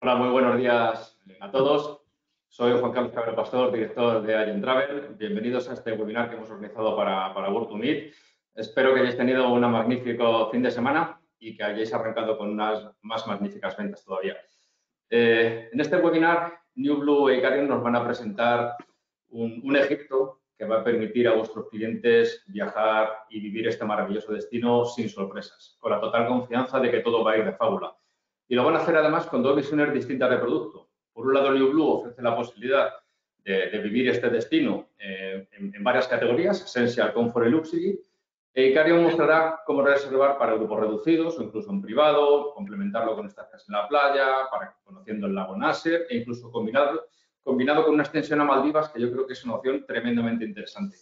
Hola, muy buenos días a todos. Soy Juan Carlos Cabrera Pastor, director de Agent Travel. Bienvenidos a este webinar que hemos organizado para Work2Meet. Espero que hayáis tenido un magnífico fin de semana y que hayáis arrancado con unas más magníficas ventas todavía. En este webinar, New Blue e Icarium nos van a presentar un Egipto que va a permitir a vuestros clientes viajar y vivir este maravilloso destino sin sorpresas, con la total confianza de que todo va a ir de fábula. Y lo van a hacer además con dos visiones distintas de producto. Por un lado, New Blue ofrece la posibilidad de vivir este destino en varias categorías, Essential, Comfort y Luxury. E Icarium mostrará cómo reservar para grupos reducidos o incluso en privado, complementarlo con estancias en la playa, conociendo el lago Nasser e incluso combinado con una extensión a Maldivas, que yo creo que es una opción tremendamente interesante.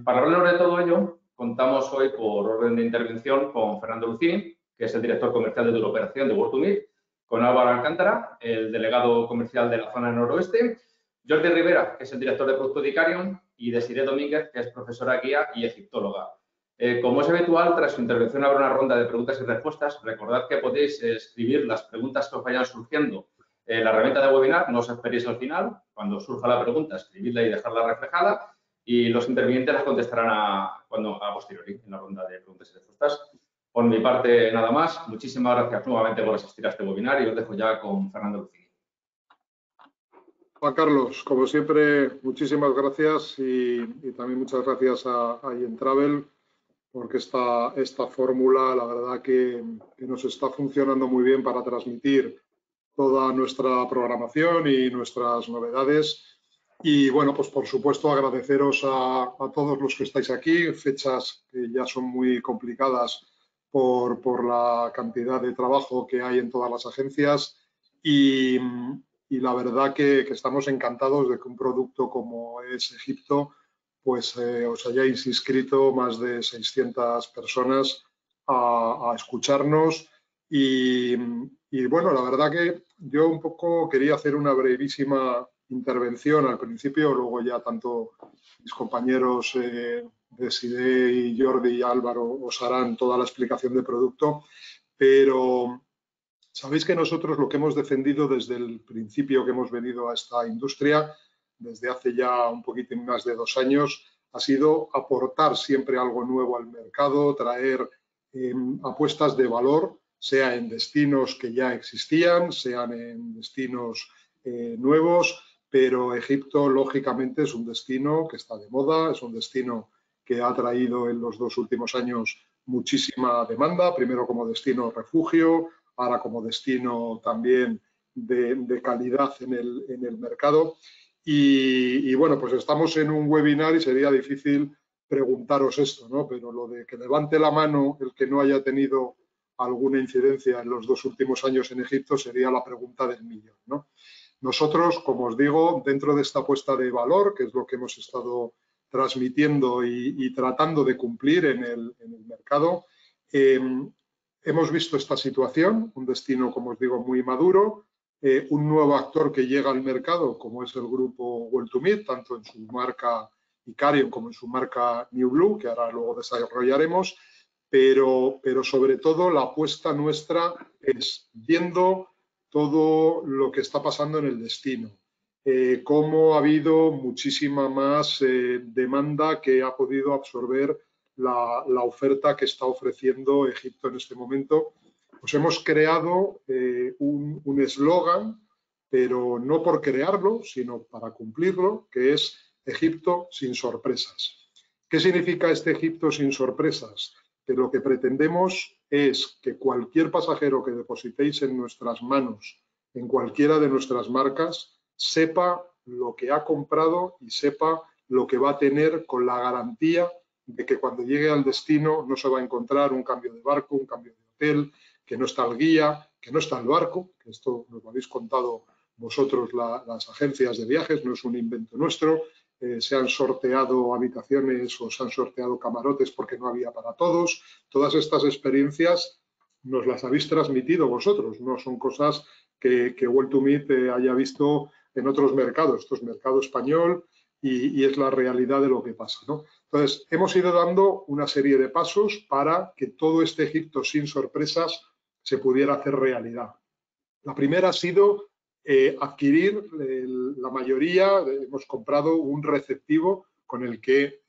Para hablar de todo ello, contamos hoy por orden de intervención con Fernando Lucini, que es el director comercial de Turoperación de Work2Meet, con Álvaro Alcántara, el delegado comercial de la zona noroeste, Jordi Rivera, que es el director de producto de Icarium, y Desiree Domínguez, que es profesora guía y egiptóloga. Como es habitual, tras su intervención habrá una ronda de preguntas y respuestas. Recordad que podéis escribir las preguntas que os vayan surgiendo en la herramienta de webinar, no os esperéis al final. Cuando surja la pregunta, escribidla y dejarla reflejada. Y los intervinientes las contestarán a posteriori, en la ronda de preguntas y respuestas. Por mi parte, nada más. Muchísimas gracias nuevamente por asistir a este webinar y os dejo ya con Fernando Lucini. Juan Carlos, como siempre, muchísimas gracias y también muchas gracias a Agent Travel porque esta fórmula, la verdad que nos está funcionando muy bien para transmitir toda nuestra programación y nuestras novedades. Y bueno, pues por supuesto agradeceros a todos los que estáis aquí, fechas que ya son muy complicadas por la cantidad de trabajo que hay en todas las agencias y la verdad que estamos encantados de que un producto como es Egipto, pues os hayáis inscrito más de 600 personas a escucharnos y bueno, la verdad que yo un poco quería hacer una brevísima intervención al principio, luego ya tanto mis compañeros Desiree y Jordi y Álvaro os harán toda la explicación de producto, pero sabéis que nosotros lo que hemos defendido desde el principio que hemos venido a esta industria, desde hace ya un poquitín más de 2 años, ha sido aportar siempre algo nuevo al mercado, traer apuestas de valor, sea en destinos que ya existían, sean en destinos nuevos, pero Egipto lógicamente es un destino que está de moda, es un destino que ha traído en los 2 últimos años muchísima demanda, primero como destino refugio, ahora como destino también de calidad en el mercado. Y bueno, pues estamos en un webinar y sería difícil preguntaros esto, ¿no? Pero lo de que levante la mano el que no haya tenido alguna incidencia en los 2 últimos años en Egipto sería la pregunta del millón, ¿no? Nosotros, como os digo, dentro de esta apuesta de valor, que es lo que hemos estado transmitiendo y tratando de cumplir en el mercado, hemos visto esta situación, un destino, como os digo, muy maduro, un nuevo actor que llega al mercado, como es el grupo Work2Meet, tanto en su marca Icarium como en su marca New Blue, que ahora luego desarrollaremos, pero sobre todo la apuesta nuestra es viendo todo lo que está pasando en el destino, cómo ha habido muchísima más demanda que ha podido absorber la oferta que está ofreciendo Egipto en este momento. Pues hemos creado un eslogan, pero no por crearlo, sino para cumplirlo, que es Egipto sin sorpresas. ¿Qué significa este Egipto sin sorpresas? Que lo que pretendemos es que cualquier pasajero que depositéis en nuestras manos, en cualquiera de nuestras marcas, sepa lo que ha comprado y sepa lo que va a tener con la garantía de que cuando llegue al destino no se va a encontrar un cambio de barco, un cambio de hotel, que no está el guía, que no está el barco, que esto nos lo habéis contado vosotros las agencias de viajes, no es un invento nuestro. Se han sorteado habitaciones o se han sorteado camarotes porque no había para todos. Todas estas experiencias nos las habéis transmitido vosotros, no son cosas que Work2Meet haya visto en otros mercados. Esto es mercado español y es la realidad de lo que pasa, ¿no? Entonces, hemos ido dando una serie de pasos para que todo este Egipto sin sorpresas se pudiera hacer realidad. La primera ha sido adquirir la mayoría, hemos comprado un receptivo con el que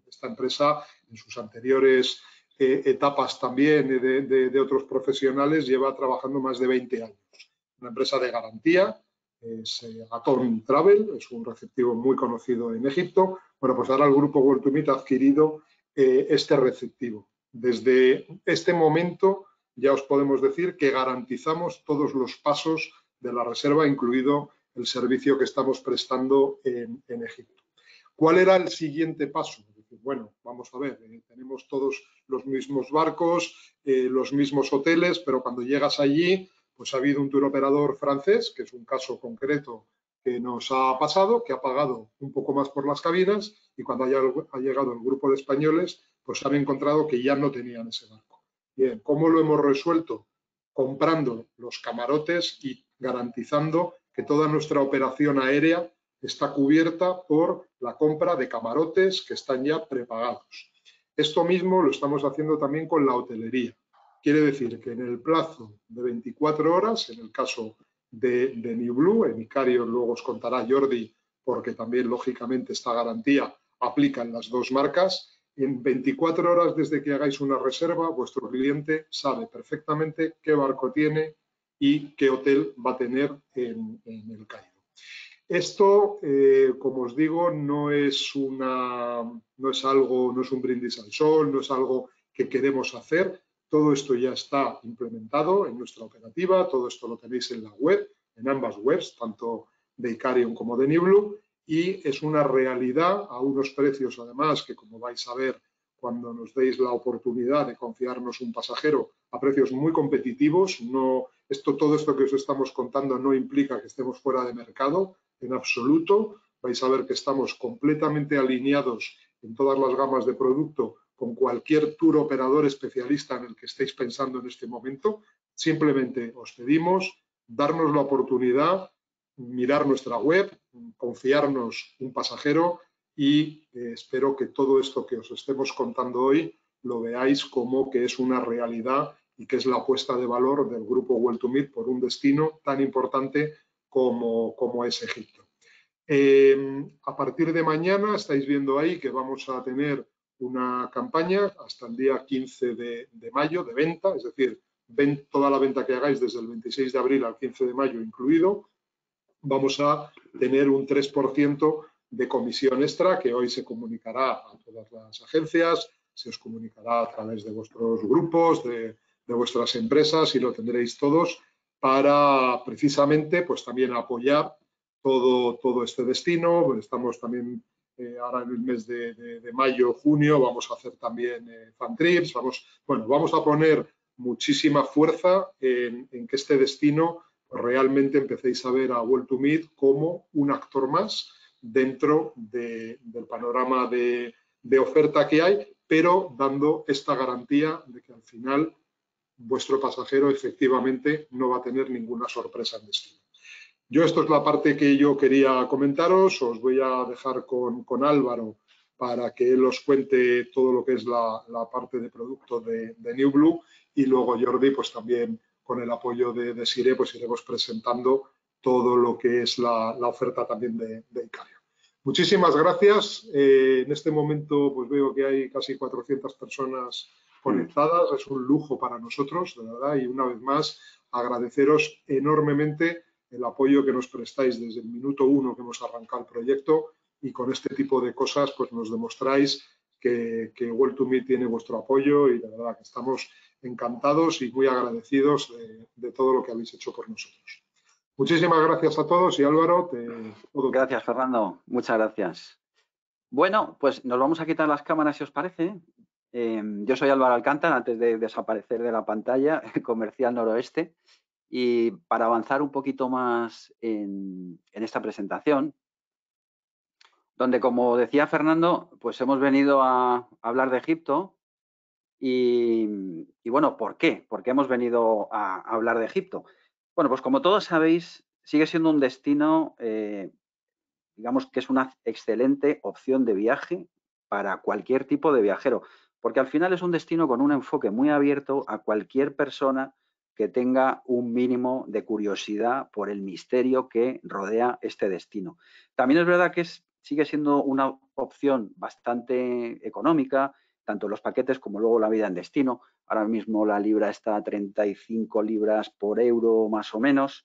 esta empresa en sus anteriores etapas también de otros profesionales lleva trabajando más de 20 años. Una empresa de garantía, es Atom Travel, es un receptivo muy conocido en Egipto. Bueno, pues ahora el grupo World2Meet ha adquirido este receptivo. Desde este momento ya os podemos decir que garantizamos todos los pasos de la reserva, incluido el servicio que estamos prestando en Egipto. ¿Cuál era el siguiente paso? Bueno, vamos a ver, tenemos todos los mismos barcos, los mismos hoteles, pero cuando llegas allí, pues ha habido un tour operador francés, que es un caso concreto que nos ha pasado, que ha pagado un poco más por las cabinas y cuando ha llegado el grupo de españoles, pues han encontrado que ya no tenían ese barco. Bien, ¿cómo lo hemos resuelto? Comprando los camarotes y garantizando que toda nuestra operación aérea está cubierta por la compra de camarotes que están ya prepagados. Esto mismo lo estamos haciendo también con la hotelería. Quiere decir que en el plazo de 24 horas, en el caso de New Blue, en Icario luego os contará Jordi, porque también lógicamente esta garantía aplica en las dos marcas, en 24 horas desde que hagáis una reserva, vuestro cliente sabe perfectamente qué barco tiene y qué hotel va a tener en el Cairo. Esto, como os digo, no es un brindis al sol, no es algo que queremos hacer. Todo esto ya está implementado en nuestra operativa, todo esto lo tenéis en la web, en ambas webs, tanto de Icarium como de New Blue, y es una realidad a unos precios, además, que como vais a ver cuando nos deis la oportunidad de confiarnos un pasajero, a precios muy competitivos. Todo esto que os estamos contando no implica que estemos fuera de mercado, en absoluto. Vais a ver que estamos completamente alineados en todas las gamas de producto con cualquier tour operador especialista en el que estéis pensando en este momento. Simplemente os pedimos darnos la oportunidad, mirar nuestra web, confiarnos un pasajero y espero que todo esto que os estemos contando hoy lo veáis como que es una realidad y que es la apuesta de valor del grupo World2Meet por un destino tan importante como es Egipto. A partir de mañana estáis viendo ahí que vamos a tener una campaña hasta el día 15 de mayo de venta, es decir, toda la venta que hagáis desde el 26 de abril al 15 de mayo incluido, vamos a tener un 3% de comisión extra que hoy se comunicará a todas las agencias, se os comunicará a través de vuestros grupos, de vuestras empresas y lo tendréis todos para precisamente pues también apoyar todo este destino. Estamos también ahora en el mes de mayo, junio, vamos a hacer también fan trips, vamos a poner muchísima fuerza en que este destino realmente empecéis a ver a World2Meet como un actor más dentro del panorama de oferta que hay, pero dando esta garantía de que al final vuestro pasajero efectivamente no va a tener ninguna sorpresa en destino. Esto es la parte que yo quería comentaros. Os voy a dejar con Álvaro para que él os cuente todo lo que es la parte de producto de New Blue y luego Jordi pues también con el apoyo de Sire pues iremos presentando todo lo que es la oferta también de Icario. Muchísimas gracias. En este momento pues veo que hay casi 400 personas conectadas. Es un lujo para nosotros, de verdad, y una vez más agradeceros enormemente el apoyo que nos prestáis desde el minuto 1 que hemos arrancado el proyecto y con este tipo de cosas pues nos demostráis que World2Meet tiene vuestro apoyo y de verdad que estamos encantados y muy agradecidos de todo lo que habéis hecho por nosotros. Muchísimas gracias a todos y Álvaro, Gracias, Fernando. Muchas gracias. Bueno, pues nos vamos a quitar las cámaras si os parece. Yo soy Álvaro Alcántara, antes de desaparecer de la pantalla, Comercial Noroeste. Y para avanzar un poquito más en esta presentación, donde, como decía Fernando, pues hemos venido a hablar de Egipto y bueno, ¿por qué? ¿Por qué hemos venido a hablar de Egipto? Bueno, pues como todos sabéis, sigue siendo un destino, digamos que es una excelente opción de viaje para cualquier tipo de viajero, porque al final es un destino con un enfoque muy abierto a cualquier persona que tenga un mínimo de curiosidad por el misterio que rodea este destino. También es verdad que sigue siendo una opción bastante económica, tanto los paquetes como luego la vida en destino. Ahora mismo la libra está a 35 libras por euro más o menos.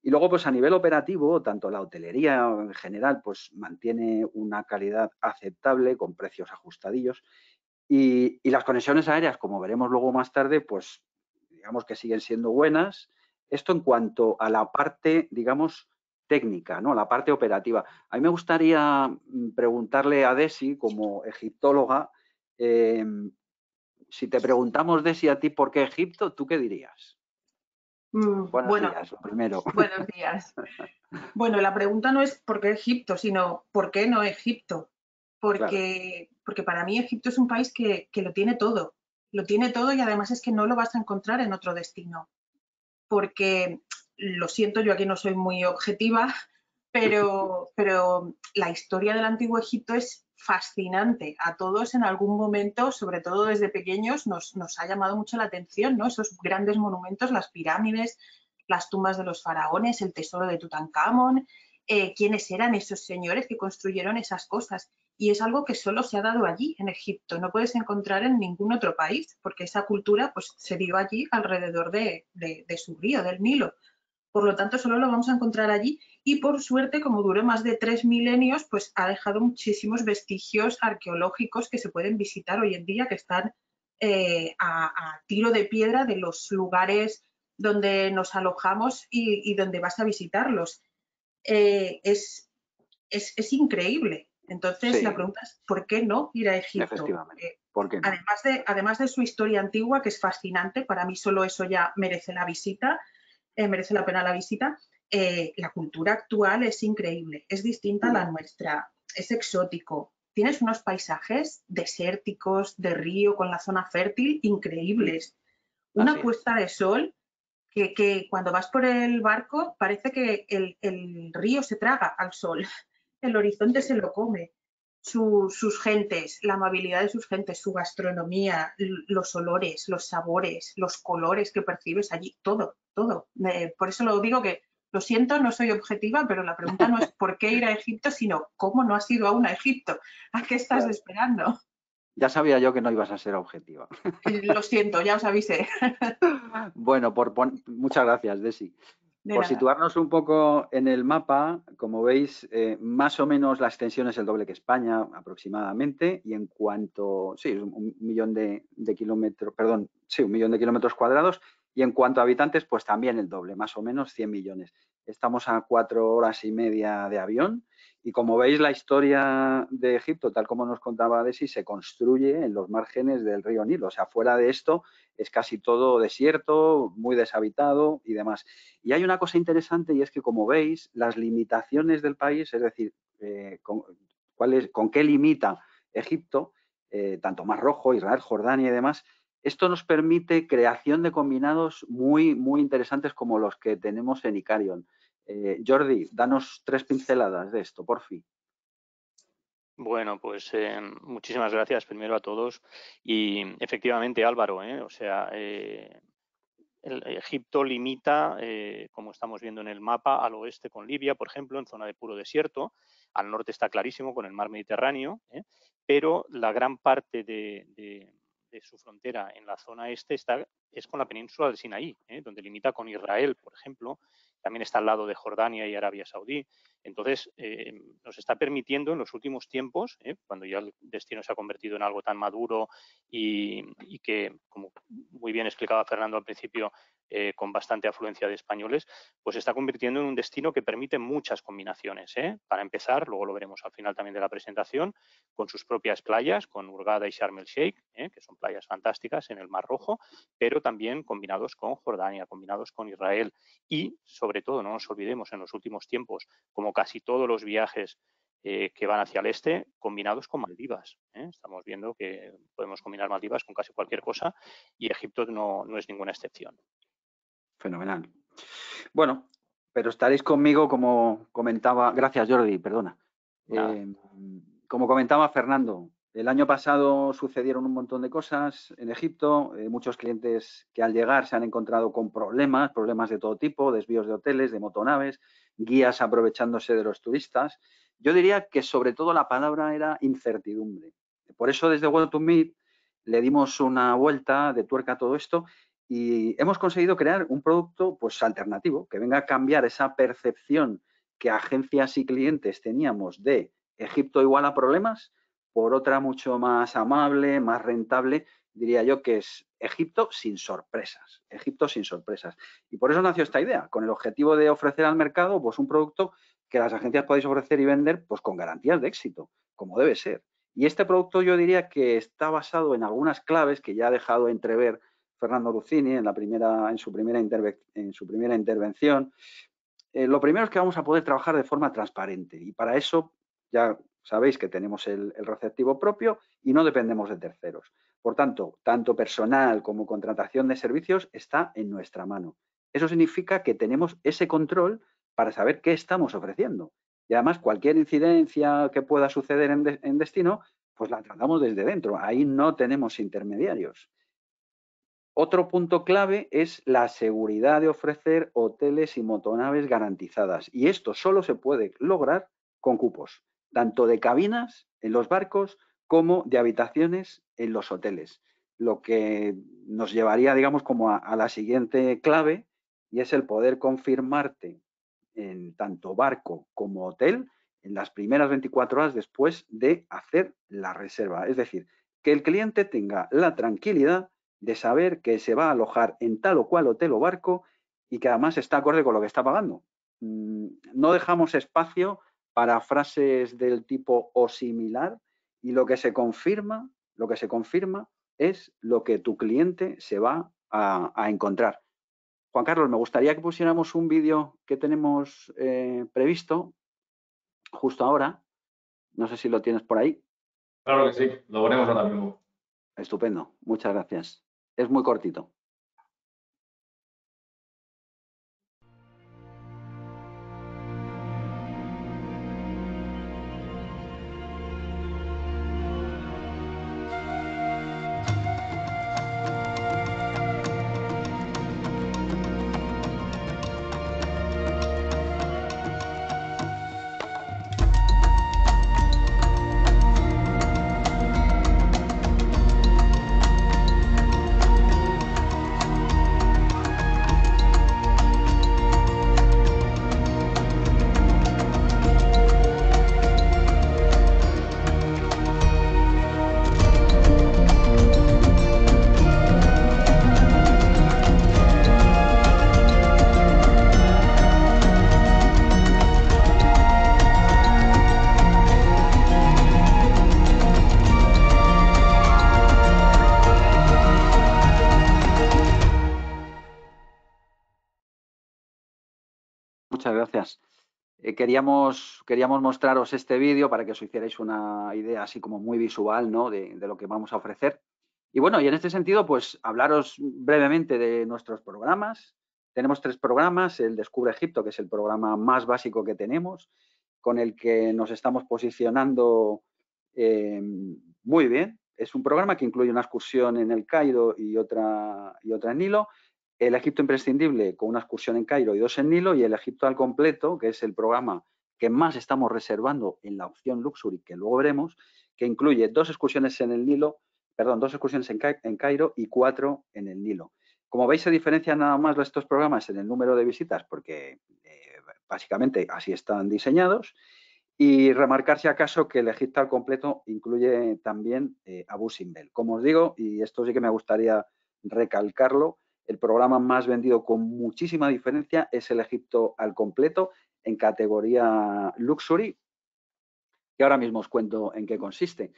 Y luego, pues a nivel operativo, tanto la hotelería en general, pues mantiene una calidad aceptable con precios ajustadillos. Y las conexiones aéreas, como veremos luego más tarde, pues digamos que siguen siendo buenas. Esto en cuanto a la parte, digamos, técnica, ¿no? La parte operativa. A mí me gustaría preguntarle a Desi, como egiptóloga, si te preguntamos, Desi, a ti por qué Egipto, ¿tú qué dirías? Buenos Bueno, días, lo primero. buenos días. Bueno, la pregunta no es por qué Egipto, sino por qué no Egipto. Porque para mí Egipto es un país que lo tiene todo. Lo tiene todo y además es que no lo vas a encontrar en otro destino. Porque, lo siento, yo aquí no soy muy objetiva, pero la historia del Antiguo Egipto es fascinante. A todos en algún momento, sobre todo desde pequeños, nos ha llamado mucho la atención, ¿no? Esos grandes monumentos, las pirámides, las tumbas de los faraones, el tesoro de Tutankamón, quiénes eran esos señores que construyeron esas cosas. Y es algo que solo se ha dado allí, en Egipto. No puedes encontrar en ningún otro país, porque esa cultura pues, se dio allí alrededor de su río, del Nilo. Por lo tanto, solo lo vamos a encontrar allí y, por suerte, como duró más de 3 milenios, pues ha dejado muchísimos vestigios arqueológicos que se pueden visitar hoy en día, que están a tiro de piedra de los lugares donde nos alojamos y donde vas a visitarlos. Es increíble. Entonces, sí. La pregunta es, ¿por qué no ir a Egipto? Efectivamente. ¿Por qué no? Además de su historia antigua, que es fascinante, para mí solo eso ya merece la visita, merece la pena la visita. La cultura actual es increíble, es distinta a la nuestra, es exótico. Tienes unos paisajes desérticos, de río, con la zona fértil, increíbles. Una puesta de sol que cuando vas por el barco parece que el río se traga al sol, el horizonte se lo come. Sus gentes, la amabilidad de sus gentes, su gastronomía, los olores, los sabores, los colores que percibes allí, todo, todo. Por eso lo digo que, lo siento, no soy objetiva, pero la pregunta no es por qué ir a Egipto, sino cómo no has ido aún a Egipto. ¿A qué estás esperando? Ya sabía yo que no ibas a ser objetiva. Lo siento, ya os avisé. Bueno, muchas gracias, Desi. Por situarnos un poco en el mapa, como veis, más o menos la extensión es el doble que España, aproximadamente, y en cuanto, sí, 1 millón de kilómetros, perdón, sí, 1 millón de kilómetros cuadrados, y en cuanto a habitantes, pues también el doble, más o menos 100 millones. Estamos a 4 horas y media de avión, y como veis, la historia de Egipto, tal como nos contaba Desi, se construye en los márgenes del río Nilo. O sea, fuera de esto es casi todo desierto, muy deshabitado y demás. Y hay una cosa interesante y es que, como veis, las limitaciones del país, es decir, con qué limita Egipto, tanto Mar Rojo, Israel, Jordania y demás, esto nos permite creación de combinados muy, muy interesantes como los que tenemos en Icarion. Jordi, danos 3 pinceladas de esto, por fin. Bueno, pues muchísimas gracias primero a todos y efectivamente, Álvaro, o sea, Egipto limita, como estamos viendo en el mapa, al oeste con Libia, por ejemplo, en zona de puro desierto, al norte está clarísimo con el mar Mediterráneo, pero la gran parte de su frontera en la zona este es con la península del Sinaí, donde limita con Israel, por ejemplo, también está al lado de Jordania y Arabia Saudí. Entonces, nos está permitiendo en los últimos tiempos, cuando ya el destino se ha convertido en algo tan maduro y que, como muy bien explicaba Fernando al principio, con bastante afluencia de españoles, pues se está convirtiendo en un destino que permite muchas combinaciones. Para empezar, luego lo veremos al final también de la presentación, con sus propias playas, con Hurghada y Sharm el Sheikh, que son playas fantásticas en el Mar Rojo, pero también combinados con Jordania, combinados con Israel y, sobre todo, no nos olvidemos, en los últimos tiempos, como casi todos los viajes que van hacia el este, combinados con Maldivas. Estamos viendo que podemos combinar Maldivas con casi cualquier cosa y Egipto no es ninguna excepción. Fenomenal. Bueno, pero estaréis conmigo, como comentaba, gracias Jordi, perdona. Como comentaba Fernando, El año pasado sucedieron un montón de cosas en Egipto, muchos clientes que al llegar se han encontrado con problemas de todo tipo, desvíos de hoteles, de motonaves, guías aprovechándose de los turistas. Yo diría que sobre todo la palabra era incertidumbre. Por eso desde World2Meet le dimos una vuelta de tuerca a todo esto y hemos conseguido crear un producto pues alternativo que venga a cambiar esa percepción que agencias y clientes teníamos de Egipto igual a problemas por otra mucho más amable, más rentable, diría yo que es Egipto sin sorpresas. Egipto sin sorpresas. Y por eso nació esta idea, con el objetivo de ofrecer al mercado pues un producto que las agencias podéis ofrecer y vender pues con garantías de éxito, como debe ser. Y este producto yo diría que está basado en algunas claves que ya ha dejado entrever Fernando Ruzzini en su primera intervención. Lo primero es que vamos a poder trabajar de forma transparente y para eso ya sabéis que tenemos el receptivo propio y no dependemos de terceros. Por tanto, tanto personal como contratación de servicios está en nuestra mano. Eso significa que tenemos ese control para saber qué estamos ofreciendo. Y además, cualquier incidencia que pueda suceder en destino, pues la tratamos desde dentro. Ahí no tenemos intermediarios. Otro punto clave es la seguridad de ofrecer hoteles y motonaves garantizadas. Y esto solo se puede lograr con cupos, tanto de cabinas en los barcos como de habitaciones en los hoteles. Lo que nos llevaría, digamos, como a la siguiente clave, y es el poder confirmarte en tanto barco como hotel en las primeras 24 horas después de hacer la reserva. Es decir, que el cliente tenga la tranquilidad de saber que se va a alojar en tal o cual hotel o barco y que además está acorde con lo que está pagando. No dejamos espacio para frases del tipo o similar y lo que se confirma es lo que tu cliente se va a encontrar. Juan Carlos, me gustaría que pusiéramos un vídeo que tenemos previsto justo ahora. No sé si lo tienes por ahí. Claro que sí, lo ponemos ahora mismo. Estupendo, muchas gracias. Es muy cortito. Muchas gracias. Queríamos mostraros este vídeo para que os hicierais una idea así como muy visual, ¿no? de lo que vamos a ofrecer. Y bueno, y en este sentido, pues hablaros brevemente de nuestros programas. Tenemos 3 programas, el Descubre Egipto, que es el programa más básico que tenemos, con el que nos estamos posicionando muy bien. Es un programa que incluye una excursión en el Cairo y otra en Nilo. El Egipto imprescindible con una excursión en Cairo y 2 en Nilo, y el Egipto al completo, que es el programa que más estamos reservando en la opción Luxury, que luego veremos, que incluye 2 excursiones en el Nilo, perdón, 2 excursiones en Cairo y 4 en el Nilo. Como veis, se diferencian nada más estos programas en el número de visitas, porque básicamente así están diseñados. Y remarcar, si acaso, que el Egipto al completo incluye también Abu Simbel. Como os digo, y esto sí que me gustaría recalcarlo, el programa más vendido con muchísima diferencia es el Egipto al completo en categoría Luxury, que ahora mismo os cuento en qué consiste.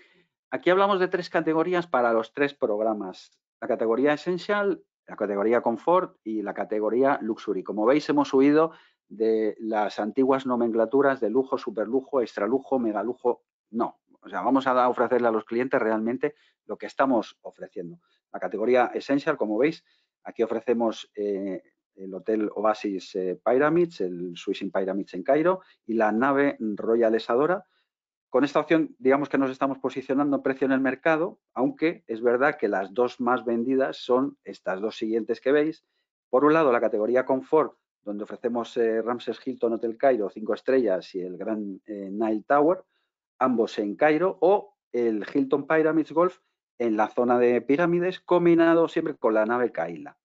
Aquí hablamos de 3 categorías para los 3 programas. La categoría Essential, la categoría Comfort y la categoría Luxury. Como veis, hemos huido de las antiguas nomenclaturas de lujo, superlujo, extralujo, megalujo. No, o sea, vamos a ofrecerle a los clientes realmente lo que estamos ofreciendo. La categoría Essential, como veis, aquí ofrecemos el Hotel Oasis Pyramids, el Swiss in Pyramids en Cairo y la nave Royal Isadora, con esta opción, digamos que nos estamos posicionando en precio en el mercado, aunque es verdad que las dos más vendidas son estas dos siguientes que veis. Por un lado, la categoría Confort, donde ofrecemos Ramses Hilton Hotel Cairo 5 estrellas y el Grand Nile Tower, ambos en Cairo, o el Hilton Pyramids Golf en la zona de pirámides, combinado siempre con la nave Kaila.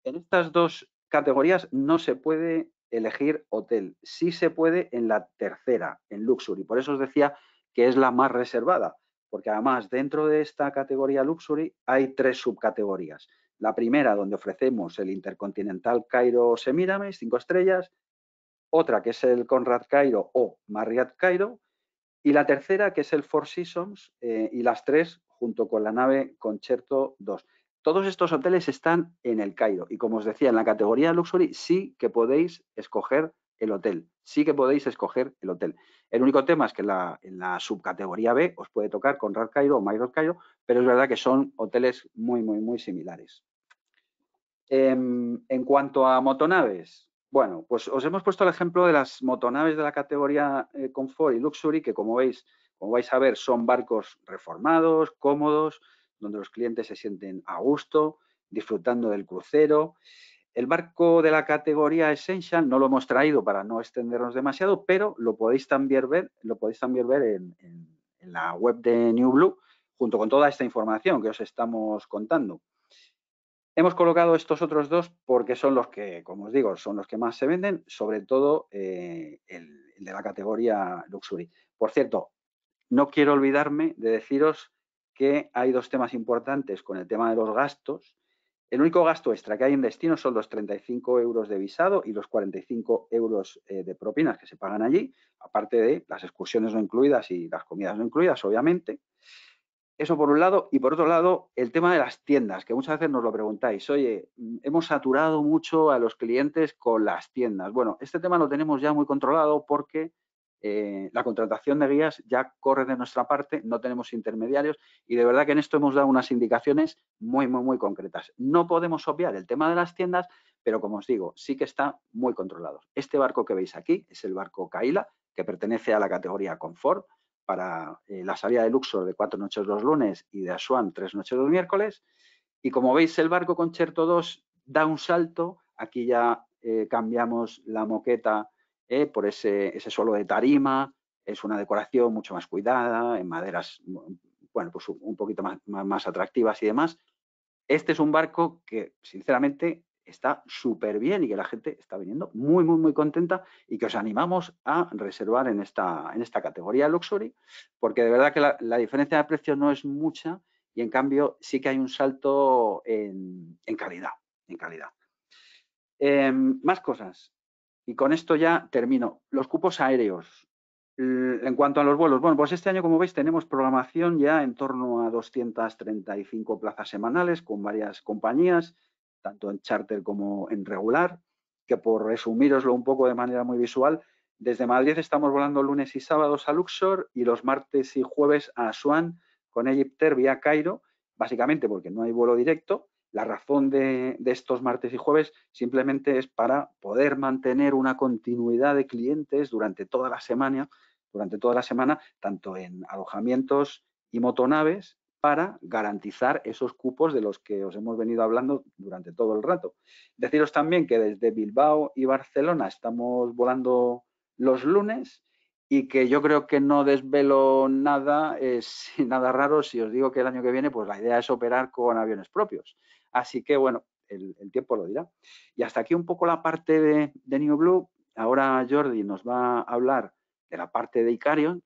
En estas dos categorías no se puede elegir hotel, sí se puede en la tercera, en Luxury. Por eso os decía que es la más reservada, porque además dentro de esta categoría Luxury hay 3 subcategorías. La primera, donde ofrecemos el Intercontinental Cairo Semiramis, 5 estrellas, otra que es el Conrad Cairo o Marriott Cairo, y la tercera que es el Four Seasons, y las 3 junto con la nave Concerto 2. Todos estos hoteles están en el Cairo y, como os decía, en la categoría Luxury sí que podéis escoger el hotel. Sí que podéis escoger el hotel. El único tema es que en la subcategoría B os puede tocar Conrad Cairo o Marriott Cairo, pero es verdad que son hoteles muy, muy, muy similares. En cuanto a motonaves, bueno, pues os hemos puesto el ejemplo de las motonaves de la categoría Comfort y Luxury, que como vais a ver, son barcos reformados, cómodos, donde los clientes se sienten a gusto, disfrutando del crucero. El barco de la categoría Essential no lo hemos traído para no extendernos demasiado, pero lo podéis también ver en la web de New Blue, junto con toda esta información que os estamos contando. Hemos colocado estos otros dos porque son los que, como os digo, son los que más se venden, sobre todo el de la categoría Luxury. Por cierto, no quiero olvidarme de deciros que hay 2 temas importantes con el tema de los gastos. El único gasto extra que hay en destino son los 35 euros de visado y los 45 euros de propinas que se pagan allí, aparte de las excursiones no incluidas y las comidas no incluidas, obviamente. Eso por un lado. Y por otro lado, el tema de las tiendas, que muchas veces nos lo preguntáis. Oye, hemos saturado mucho a los clientes con las tiendas. Bueno, este tema lo tenemos ya muy controlado porque la contratación de guías ya corre de nuestra parte, no tenemos intermediarios y de verdad que en esto hemos dado unas indicaciones muy, muy, muy concretas. No podemos obviar el tema de las tiendas, pero como os digo, sí que está muy controlado. Este barco que veis aquí es el barco Kaila, que pertenece a la categoría Confort, para la salida de Luxor de 4 noches los lunes y de Asuán 3 noches los miércoles. Y como veis, el barco Concerto 2 da un salto. Aquí ya cambiamos la moqueta por ese suelo de tarima. Es una decoración mucho más cuidada, en maderas, bueno, pues un poquito más atractivas y demás. Este es un barco que, sinceramente, está súper bien y que la gente está viniendo muy, muy, muy contenta y que os animamos a reservar en esta categoría Luxury, porque de verdad que la diferencia de precio no es mucha y, en cambio, sí que hay un salto en calidad. Más cosas. Y con esto ya termino. Los cupos aéreos. En cuanto a los vuelos, bueno, pues este año, como veis, tenemos programación ya en torno a 235 plazas semanales con varias compañías, tanto en charter como en regular, que por resumíroslo un poco de manera muy visual, desde Madrid estamos volando lunes y sábados a Luxor y los martes y jueves a Asuán con Egyptair vía Cairo, básicamente porque no hay vuelo directo. La razón de estos martes y jueves simplemente es para poder mantener una continuidad de clientes durante toda la semana, tanto en alojamientos y motonaves, para garantizar esos cupos de los que os hemos venido hablando durante todo el rato. Deciros también que desde Bilbao y Barcelona estamos volando los lunes y que yo creo que no desvelo nada, nada raro si os digo que el año que viene pues la idea es operar con aviones propios. Así que, bueno, el tiempo lo dirá. Y hasta aquí un poco la parte de New Blue. Ahora Jordi nos va a hablar de la parte de Icarion.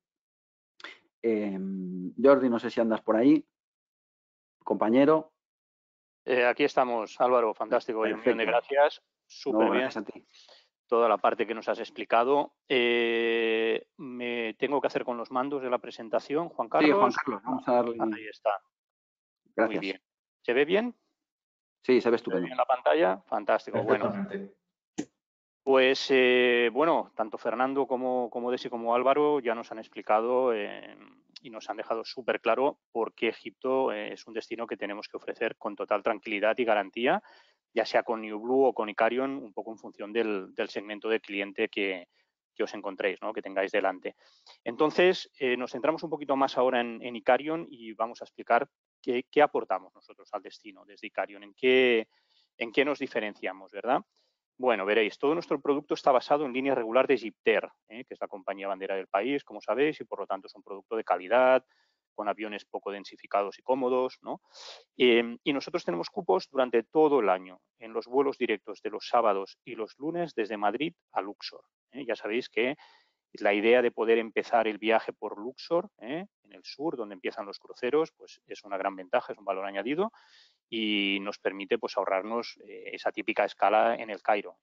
Jordi, no sé si andas por ahí, compañero. Aquí estamos, Álvaro, fantástico. Y un millón de gracias. Súper bien. Gracias a ti. Toda la parte que nos has explicado. Me tengo que hacer con los mandos de la presentación, Juan Carlos. Sí, Juan Carlos, vamos a darle. Ahí está. Gracias. Muy bien. ¿Se ve bien? Sí, se ve estupendo. ¿Se ve bien en la pantalla? Fantástico. Bueno. Pues, bueno, tanto Fernando como Desi como Álvaro ya nos han explicado y nos han dejado súper claro por qué Egipto es un destino que tenemos que ofrecer con total tranquilidad y garantía, ya sea con New Blue o con Icarion, un poco en función del segmento de cliente que os encontréis, ¿no? Que tengáis delante. Entonces, nos centramos un poquito más ahora en Icarion y vamos a explicar qué aportamos nosotros al destino desde Icarion, en qué nos diferenciamos, ¿verdad? Bueno, veréis, todo nuestro producto está basado en línea regular de Gipter, que es la compañía bandera del país, como sabéis, y por lo tanto es un producto de calidad, con aviones poco densificados y cómodos, ¿no? Y nosotros tenemos cupos durante todo el año, en los vuelos directos de los sábados y los lunes desde Madrid a Luxor. Ya sabéis que la idea de poder empezar el viaje por Luxor, en el sur, donde empiezan los cruceros, pues es una gran ventaja, es un valor añadido y nos permite pues ahorrarnos esa típica escala en el Cairo.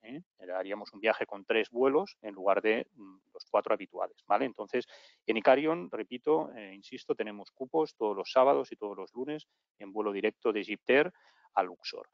Haríamos un viaje con 3 vuelos en lugar de los 4 habituales, ¿vale? Entonces, en Icarion, repito, insisto, tenemos cupos todos los sábados y todos los lunes en vuelo directo de Gipter a Luxor.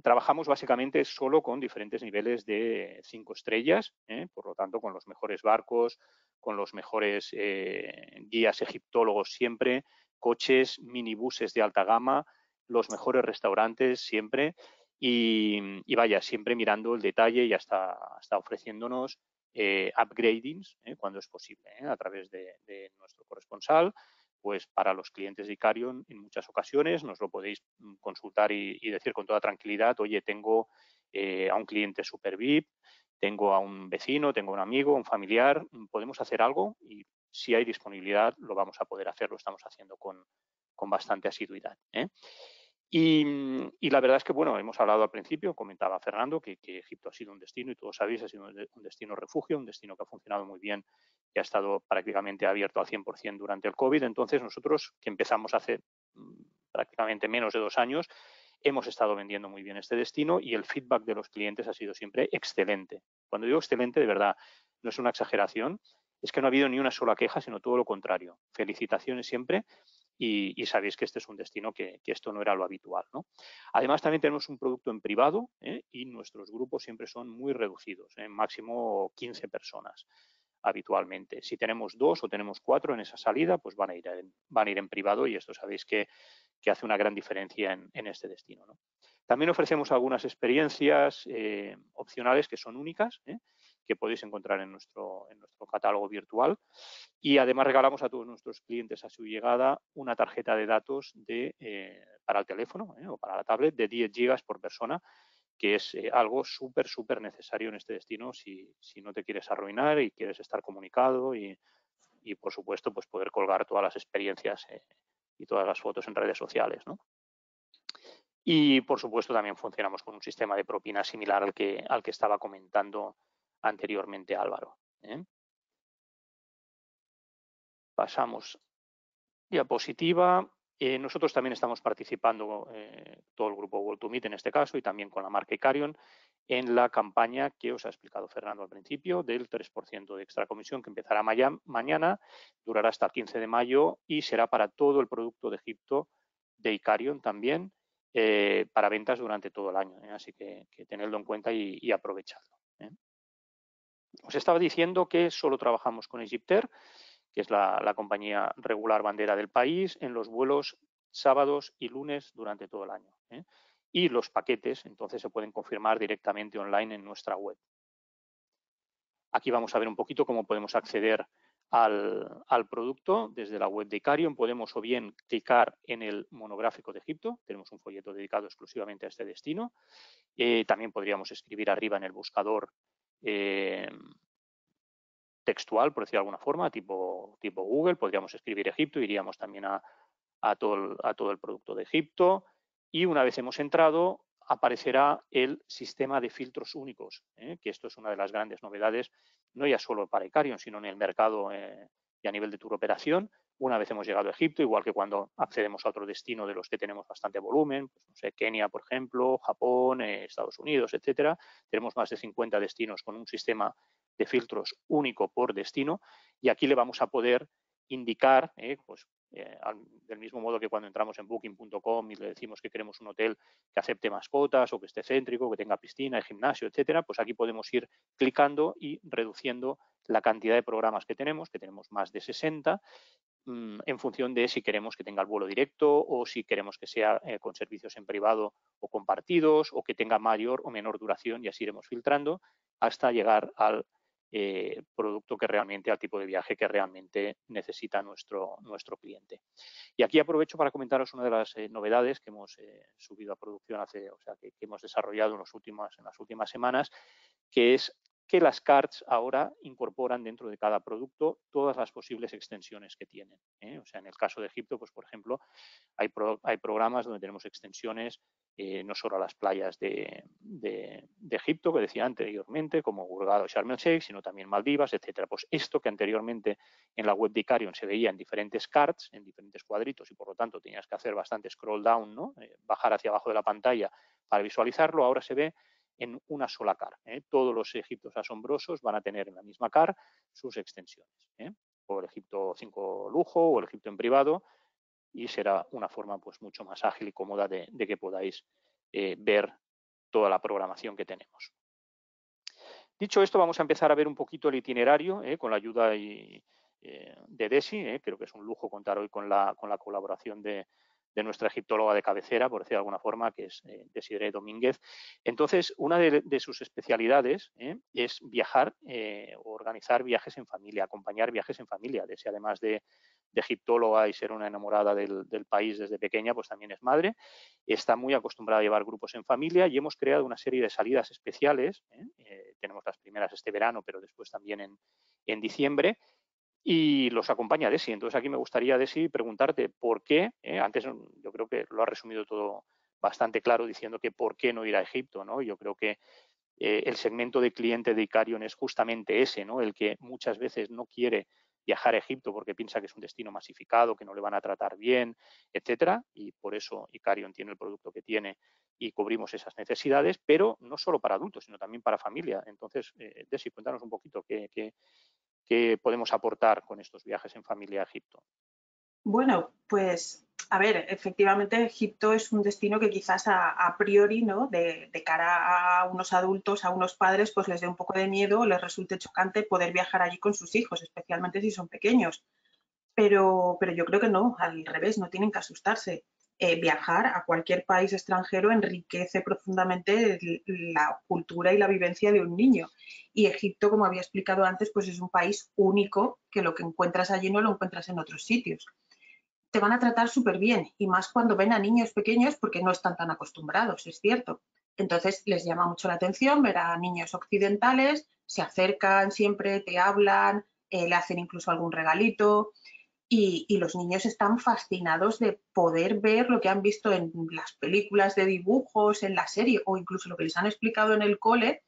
Trabajamos básicamente solo con diferentes niveles de 5 estrellas, por lo tanto con los mejores barcos, con los mejores guías egiptólogos siempre, coches, minibuses de alta gama, los mejores restaurantes siempre y vaya, siempre mirando el detalle y hasta ofreciéndonos upgradings cuando es posible, a través de nuestro corresponsal. Pues para los clientes de Icarion en muchas ocasiones nos lo podéis consultar y decir con toda tranquilidad, oye, tengo a un cliente super VIP, tengo a un vecino, tengo a un amigo, un familiar, ¿podemos hacer algo? Y si hay disponibilidad lo vamos a poder hacer, lo estamos haciendo con bastante asiduidad. Y la verdad es que, bueno, hemos hablado al principio, comentaba Fernando, que Egipto ha sido un destino, y todos sabéis, ha sido un destino refugio, un destino que ha funcionado muy bien y ha estado prácticamente abierto al 100% durante el COVID. Entonces, nosotros, que empezamos hace prácticamente menos de 2 años, hemos estado vendiendo muy bien este destino y el feedback de los clientes ha sido siempre excelente. Cuando digo excelente, de verdad, no es una exageración, es que no ha habido ni una sola queja, sino todo lo contrario. Felicitaciones siempre. Y sabéis que este es un destino que esto no era lo habitual, ¿no? Además, también tenemos un producto en privado y nuestros grupos siempre son muy reducidos, máximo 15 personas habitualmente. Si tenemos 2 o tenemos 4 en esa salida, pues van a ir en privado y esto sabéis que hace una gran diferencia en este destino, ¿no? También ofrecemos algunas experiencias opcionales que son únicas, que podéis encontrar en nuestro catálogo virtual. Y además regalamos a todos nuestros clientes a su llegada una tarjeta de datos para el teléfono o para la tablet de 10 gigas por persona, que es algo súper necesario en este destino si no te quieres arruinar y quieres estar comunicado y por supuesto, pues poder colgar todas las experiencias y todas las fotos en redes sociales, ¿no? Y, por supuesto, también funcionamos con un sistema de propina similar al que estaba comentando anteriormente Álvaro. Pasamos diapositiva. Nosotros también estamos participando, todo el grupo World to Meet en este caso, y también con la marca Icarion, en la campaña que os ha explicado Fernando al principio, del 3% de extra comisión que empezará mañana, durará hasta el 15 de mayo y será para todo el producto de Egipto de Icarion también, para ventas durante todo el año. Así que tenedlo en cuenta y aprovechadlo. Os estaba diciendo que solo trabajamos con Egypter, que es la compañía regular bandera del país, en los vuelos sábados y lunes durante todo el año. Y los paquetes, entonces, se pueden confirmar directamente online en nuestra web. Aquí vamos a ver un poquito cómo podemos acceder al producto desde la web de Icarion. Podemos o bien clicar en el monográfico de Egipto, tenemos un folleto dedicado exclusivamente a este destino. También podríamos escribir arriba en el buscador textual, por decir de alguna forma, tipo Google, podríamos escribir Egipto, iríamos también a todo el producto de Egipto y una vez hemos entrado aparecerá el sistema de filtros únicos, que esto es una de las grandes novedades, no ya solo para Icarion, sino en el mercado y a nivel de tour operación. Una vez hemos llegado a Egipto, igual que cuando accedemos a otro destino de los que tenemos bastante volumen, pues, no sé, Kenia, por ejemplo, Japón, Estados Unidos, etcétera, tenemos más de 50 destinos con un sistema de filtros único por destino y aquí le vamos a poder indicar, del mismo modo que cuando entramos en booking.com y le decimos que queremos un hotel que acepte mascotas o que esté céntrico, que tenga piscina, gimnasio, etcétera, pues aquí podemos ir clicando y reduciendo la cantidad de programas que tenemos más de 60, en función de si queremos que tenga el vuelo directo o si queremos que sea con servicios en privado o compartidos o que tenga mayor o menor duración y así iremos filtrando hasta llegar al producto que realmente, al tipo de viaje que realmente necesita nuestro cliente. Y aquí aprovecho para comentaros una de las novedades que hemos subido a producción que hemos desarrollado en las últimas semanas, que es que las cards ahora incorporan dentro de cada producto todas las posibles extensiones que tienen. O sea, en el caso de Egipto, pues por ejemplo, hay programas donde tenemos extensiones no solo a las playas de Egipto, que decía anteriormente, como Hurghada o Sharm el Sheikh, sino también Maldivas, etcétera. Pues esto que anteriormente en la web de Icarium se veía en diferentes cards, en diferentes cuadritos, y por lo tanto tenías que hacer bastante scroll down, ¿no? Bajar hacia abajo de la pantalla para visualizarlo, ahora se ve en una sola car. Todos los Egiptos asombrosos van a tener en la misma car sus extensiones. O el Egipto 5 lujo o el Egipto en privado, y será una forma pues mucho más ágil y cómoda de que podáis ver toda la programación que tenemos. Dicho esto, vamos a empezar a ver un poquito el itinerario con la ayuda de Desi. Creo que es un lujo contar hoy con la colaboración de nuestra egiptóloga de cabecera, por decir de alguna forma, que es Desiree Domínguez. Entonces, una de sus especialidades es viajar o organizar viajes en familia, acompañar viajes en familia. Desi, además de egiptóloga y ser una enamorada del país desde pequeña, pues también es madre. Está muy acostumbrada a llevar grupos en familia y hemos creado una serie de salidas especiales. Tenemos las primeras este verano, pero después también en diciembre. Y los acompaña Desi. Entonces aquí me gustaría, Desi, preguntarte por qué, antes yo creo que lo ha resumido todo bastante claro diciendo que por qué no ir a Egipto, ¿no? Yo creo que el segmento de cliente de Icarium es justamente ese, ¿no? El que muchas veces no quiere viajar a Egipto porque piensa que es un destino masificado, que no le van a tratar bien, etcétera, y por eso Icarium tiene el producto que tiene y cubrimos esas necesidades, pero no solo para adultos, sino también para familia. Entonces, Desi, cuéntanos un poquito qué podemos aportar con estos viajes en familia a Egipto. Bueno, pues a ver, efectivamente Egipto es un destino que quizás a priori, ¿no? De cara a unos adultos, a unos padres, pues les dé un poco de miedo o les resulte chocante poder viajar allí con sus hijos, especialmente si son pequeños. Pero yo creo que no, al revés, no tienen que asustarse. Viajar a cualquier país extranjero enriquece profundamente la cultura y la vivencia de un niño. Y Egipto, como había explicado antes, pues es un país único, que lo que encuentras allí no lo encuentras en otros sitios. Te van a tratar súper bien, y más cuando ven a niños pequeños porque no están tan acostumbrados, es cierto. Entonces les llama mucho la atención ver a niños occidentales, se acercan siempre, te hablan, le hacen incluso algún regalito. Y los niños están fascinados de poder ver lo que han visto en las películas de dibujos, en la serie o incluso lo que les han explicado en el cole,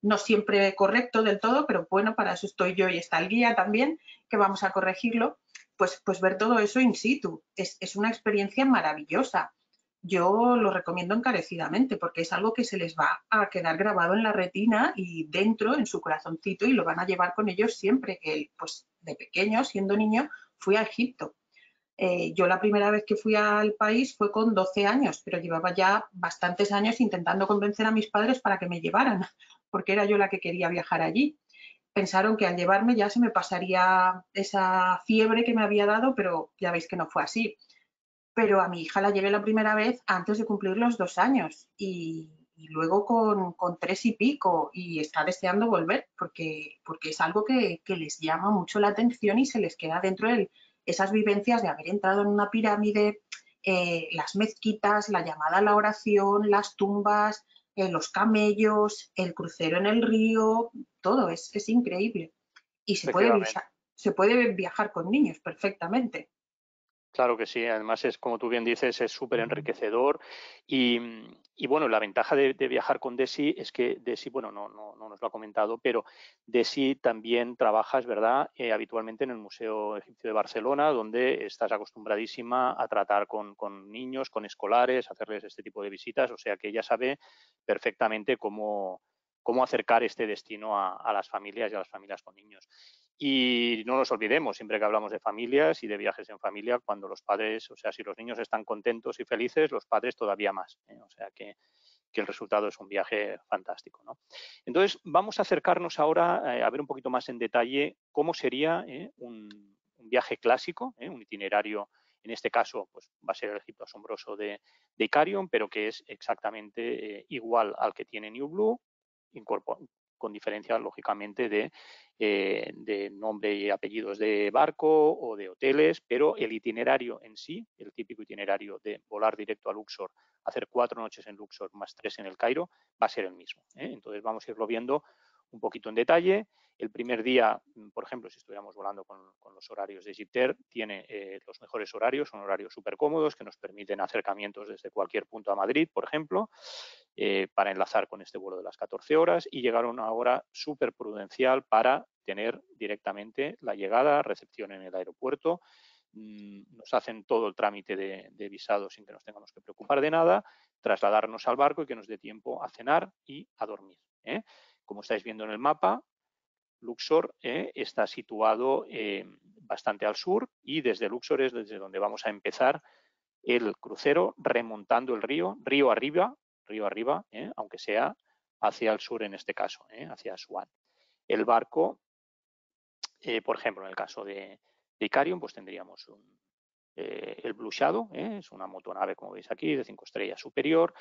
no siempre correcto del todo, pero bueno, para eso estoy yo y está el guía también, que vamos a corregirlo, pues ver todo eso in situ. Es una experiencia maravillosa. Yo lo recomiendo encarecidamente porque es algo que se les va a quedar grabado en la retina y dentro, en su corazoncito, y lo van a llevar con ellos siempre. Pues de pequeño, siendo niño, fui a Egipto. Yo la primera vez que fui al país fue con 12 años, pero llevaba ya bastantes años intentando convencer a mis padres para que me llevaran, porque era yo la que quería viajar allí. Pensaron que al llevarme ya se me pasaría esa fiebre que me había dado, pero ya veis que no fue así. Pero a mi hija la llevé la primera vez antes de cumplir los 2 años y luego con 3 y pico, y está deseando volver porque es algo que les llama mucho la atención y se les queda dentro de esas vivencias de haber entrado en una pirámide, las mezquitas, la llamada a la oración, las tumbas, los camellos, el crucero en el río, todo es increíble. Y se puede viajar con niños perfectamente. Claro que sí, además es, como tú bien dices, es súper enriquecedor y bueno, la ventaja de viajar con Desi es que Desi, bueno, no nos lo ha comentado, pero Desi también trabajas, ¿verdad?, habitualmente en el Museo Egipcio de Barcelona, donde estás acostumbradísima a tratar con niños, con escolares, hacerles este tipo de visitas, o sea que ella sabe perfectamente cómo acercar este destino a las familias y a las familias con niños. Y no nos olvidemos, siempre que hablamos de familias y de viajes en familia, cuando los padres, o sea, si los niños están contentos y felices, los padres todavía más. O sea, que el resultado es un viaje fantástico, ¿no? Entonces, vamos a acercarnos ahora a ver un poquito más en detalle cómo sería un viaje clásico, un itinerario, en este caso, pues va a ser el Egipto asombroso de Icarium, pero que es exactamente igual al que tiene New Blue, con diferencia, lógicamente, de nombre y apellidos de barco o de hoteles, pero el itinerario en sí, el típico itinerario de volar directo a Luxor, hacer 4 noches en Luxor más 3 en el Cairo, va a ser el mismo. Entonces vamos a irlo viendo un poquito en detalle. El primer día, por ejemplo, si estuviéramos volando con los horarios de EgyptAir, tiene los mejores horarios, son horarios súper cómodos que nos permiten acercamientos desde cualquier punto a Madrid, por ejemplo, para enlazar con este vuelo de las 14 horas y llegar a una hora súper prudencial para tener directamente la llegada, recepción en el aeropuerto. Nos hacen todo el trámite de visado sin que nos tengamos que preocupar de nada, trasladarnos al barco y que nos dé tiempo a cenar y a dormir. Como estáis viendo en el mapa, Luxor está situado bastante al sur y desde Luxor es desde donde vamos a empezar el crucero remontando el río arriba, aunque sea hacia el sur en este caso, hacia Asuán. El barco, por ejemplo, en el caso de Icarium, pues tendríamos el Blue Shadow, es una motonave, como veis aquí, de 5 estrellas superior.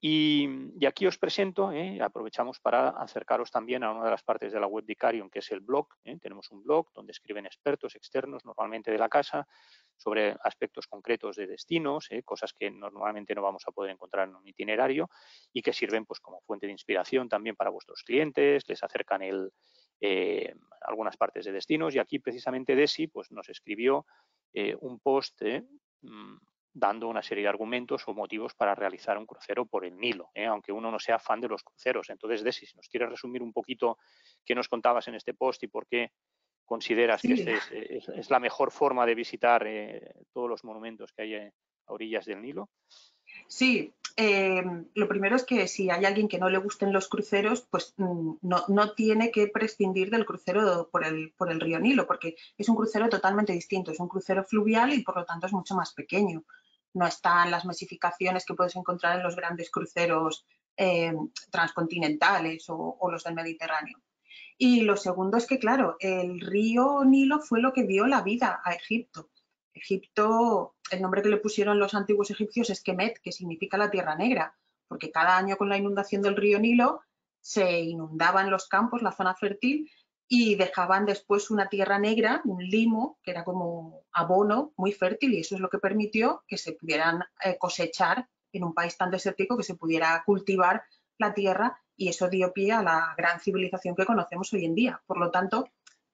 Y aquí os presento, aprovechamos para acercaros también a una de las partes de la web de Icarium, que es el blog. Tenemos un blog donde escriben expertos externos, normalmente de la casa, sobre aspectos concretos de destinos, cosas que normalmente no vamos a poder encontrar en un itinerario y que sirven pues, como fuente de inspiración también para vuestros clientes, les acercan algunas partes de destinos. Y aquí precisamente Desi pues, nos escribió un post dando una serie de argumentos o motivos para realizar un crucero por el Nilo, aunque uno no sea fan de los cruceros. Entonces, Desi, si nos quieres resumir un poquito qué nos contabas en este post y por qué consideras que es la mejor forma de visitar todos los monumentos que hay a orillas del Nilo. Sí, lo primero es que si hay alguien que no le gusten los cruceros, pues no tiene que prescindir del crucero por el río Nilo, porque es un crucero totalmente distinto, es un crucero fluvial y por lo tanto es mucho más pequeño. No están las masificaciones que puedes encontrar en los grandes cruceros transcontinentales o los del Mediterráneo. Y lo segundo es que, claro, el río Nilo fue lo que dio la vida a Egipto. Egipto, el nombre que le pusieron los antiguos egipcios es Kemet, que significa la tierra negra, porque cada año con la inundación del río Nilo se inundaban los campos, la zona fértil, y dejaban después una tierra negra, un limo, que era como abono muy fértil, y eso es lo que permitió que se pudieran cosechar en un país tan desértico, que se pudiera cultivar la tierra, y eso dio pie a la gran civilización que conocemos hoy en día. Por lo tanto,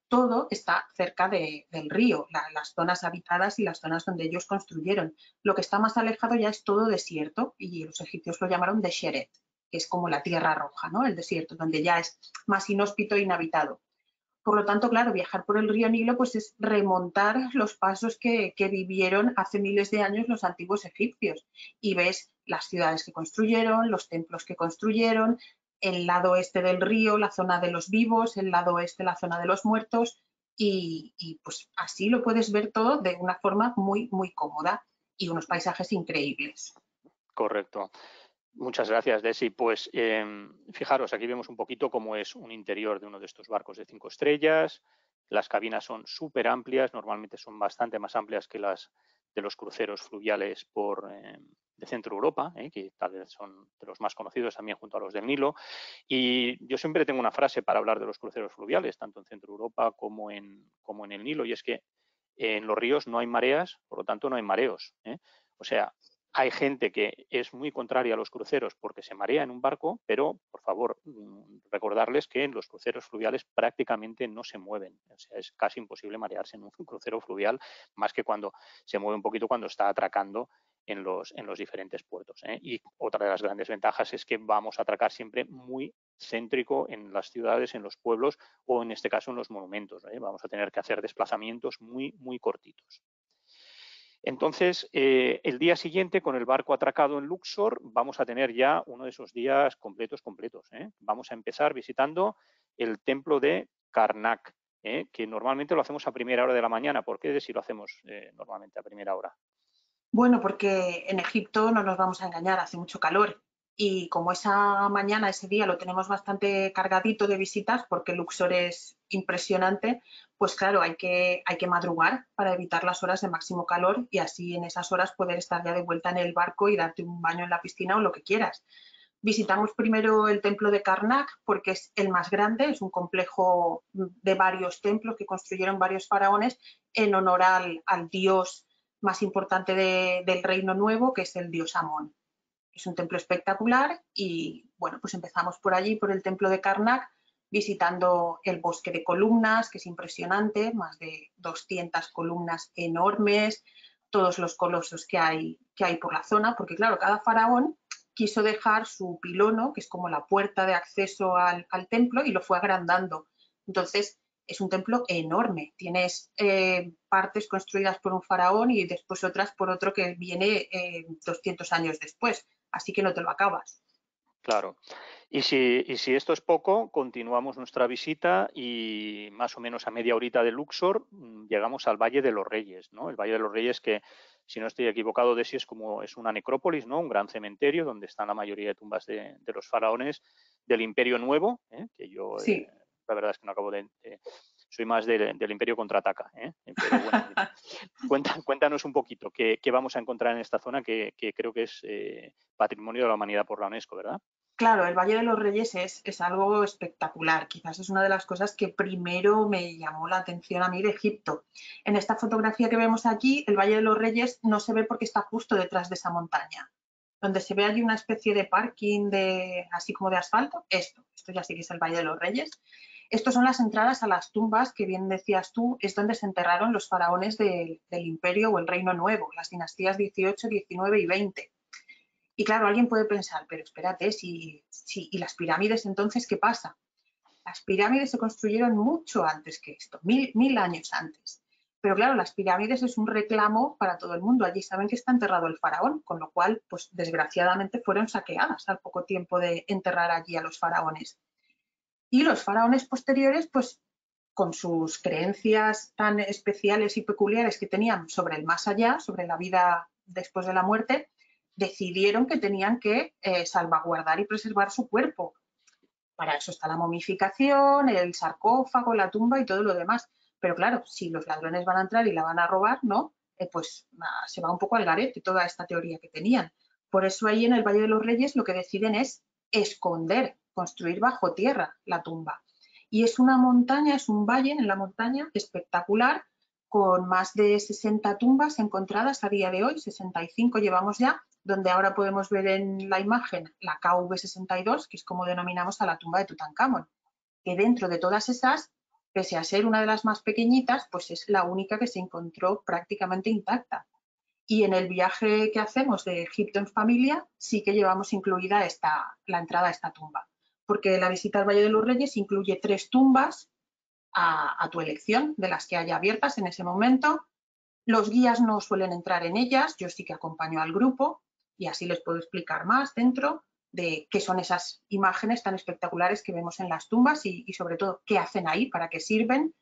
todo está cerca del río, las zonas habitadas y las zonas donde ellos construyeron. Lo que está más alejado ya es todo desierto, y los egipcios lo llamaron Desheret, que es como la tierra roja, ¿no? El desierto, donde ya es más inhóspito e inhabitado. Por lo tanto, claro, viajar por el río Nilo pues es remontar los pasos que vivieron hace miles de años los antiguos egipcios, y ves las ciudades que construyeron, los templos que construyeron, el lado este del río, la zona de los vivos, el lado oeste, la zona de los muertos, y pues así lo puedes ver todo de una forma muy, muy cómoda y unos paisajes increíbles. Correcto. Muchas gracias, Desi. Pues fijaros, aquí vemos un poquito cómo es un interior de uno de estos barcos de 5 estrellas. Las cabinas son súper amplias, normalmente son bastante más amplias que las de los cruceros fluviales de Centro Europa, que tal vez son de los más conocidos también junto a los del Nilo. Y yo siempre tengo una frase para hablar de los cruceros fluviales, tanto en Centro Europa como en el Nilo, y es que en los ríos no hay mareas, por lo tanto no hay mareos. O sea, hay gente que es muy contraria a los cruceros porque se marea en un barco, pero, por favor, recordarles que en los cruceros fluviales prácticamente no se mueven. O sea, es casi imposible marearse en un crucero fluvial, más que cuando se mueve un poquito cuando está atracando en los diferentes puertos. Y otra de las grandes ventajas es que vamos a atracar siempre muy céntrico en las ciudades, en los pueblos o, en este caso, en los monumentos. Vamos a tener que hacer desplazamientos muy, muy cortitos. Entonces, el día siguiente, con el barco atracado en Luxor, vamos a tener ya uno de esos días completos. Vamos a empezar visitando el templo de Karnak, que normalmente lo hacemos a primera hora de la mañana. ¿Por qué si lo hacemos normalmente a primera hora? Bueno, porque en Egipto no nos vamos a engañar, hace mucho calor. Y como esa mañana, ese día lo tenemos bastante cargadito de visitas, porque Luxor es impresionante, pues claro, hay que madrugar para evitar las horas de máximo calor y así en esas horas poder estar ya de vuelta en el barco y darte un baño en la piscina o lo que quieras. Visitamos primero el templo de Karnak porque es el más grande, es un complejo de varios templos que construyeron varios faraones en honor al dios más importante del Reino Nuevo, que es el dios Amón. Es un templo espectacular y bueno, pues empezamos por allí, por el templo de Karnak, visitando el bosque de columnas, que es impresionante, más de 200 columnas enormes, todos los colosos que hay por la zona, porque claro, cada faraón quiso dejar su pilono, que es como la puerta de acceso al templo, y lo fue agrandando. Entonces, es un templo enorme. Tienes partes construidas por un faraón y después otras por otro que viene 200 años después. Así que no te lo acabas. Claro. Y si esto es poco, continuamos nuestra visita y más o menos a media horita de Luxor llegamos al Valle de los Reyes, ¿no? El Valle de los Reyes que, si no estoy equivocado, Desi, es una necrópolis, ¿no? Un gran cementerio donde están la mayoría de tumbas de los faraones del Imperio Nuevo, que yo Sí. la verdad es que no acabo soy más del Imperio Contraataca, pero bueno, cuéntanos un poquito qué vamos a encontrar en esta zona que creo que es Patrimonio de la Humanidad por la UNESCO, ¿verdad? Claro, el Valle de los Reyes es algo espectacular. Quizás es una de las cosas que primero me llamó la atención a mí de Egipto. En esta fotografía que vemos aquí, el Valle de los Reyes no se ve porque está justo detrás de esa montaña. Donde se ve allí una especie de parking así como de asfalto, esto ya sí que es el Valle de los Reyes. Estos son las entradas a las tumbas que bien decías tú, es donde se enterraron los faraones del Imperio o el Reino Nuevo, las dinastías 18, 19 y 20. Y claro, alguien puede pensar, pero espérate, ¿y las pirámides entonces qué pasa? Las pirámides se construyeron mucho antes que esto, mil años antes. Pero claro, las pirámides es un reclamo para todo el mundo. Allí saben que está enterrado el faraón, con lo cual, pues desgraciadamente fueron saqueadas al poco tiempo de enterrar allí a los faraones. Y los faraones posteriores, pues con sus creencias tan especiales y peculiares que tenían sobre el más allá, sobre la vida después de la muerte, decidieron que tenían que salvaguardar y preservar su cuerpo. Para eso está la momificación, el sarcófago, la tumba y todo lo demás. Pero claro, si los ladrones van a entrar y la van a robar, ¿no? Pues se va un poco al garete toda esta teoría que tenían. Por eso ahí en el Valle de los Reyes lo que deciden es esconder, construir bajo tierra la tumba. Y es una montaña, es un valle en la montaña espectacular, con más de 60 tumbas encontradas a día de hoy, 65 llevamos ya, donde ahora podemos ver en la imagen la KV62, que es como denominamos a la tumba de Tutankamón, que dentro de todas esas, pese a ser una de las más pequeñitas, pues es la única que se encontró prácticamente intacta. Y en el viaje que hacemos de Egipto en familia, sí que llevamos incluida la entrada a esta tumba, porque la visita al Valle de los Reyes incluye 3 tumbas a tu elección, de las que haya abiertas en ese momento. Los guías no suelen entrar en ellas, yo sí que acompaño al grupo y así les puedo explicar más dentro de qué son esas imágenes tan espectaculares que vemos en las tumbas y sobre todo qué hacen ahí, para qué sirven.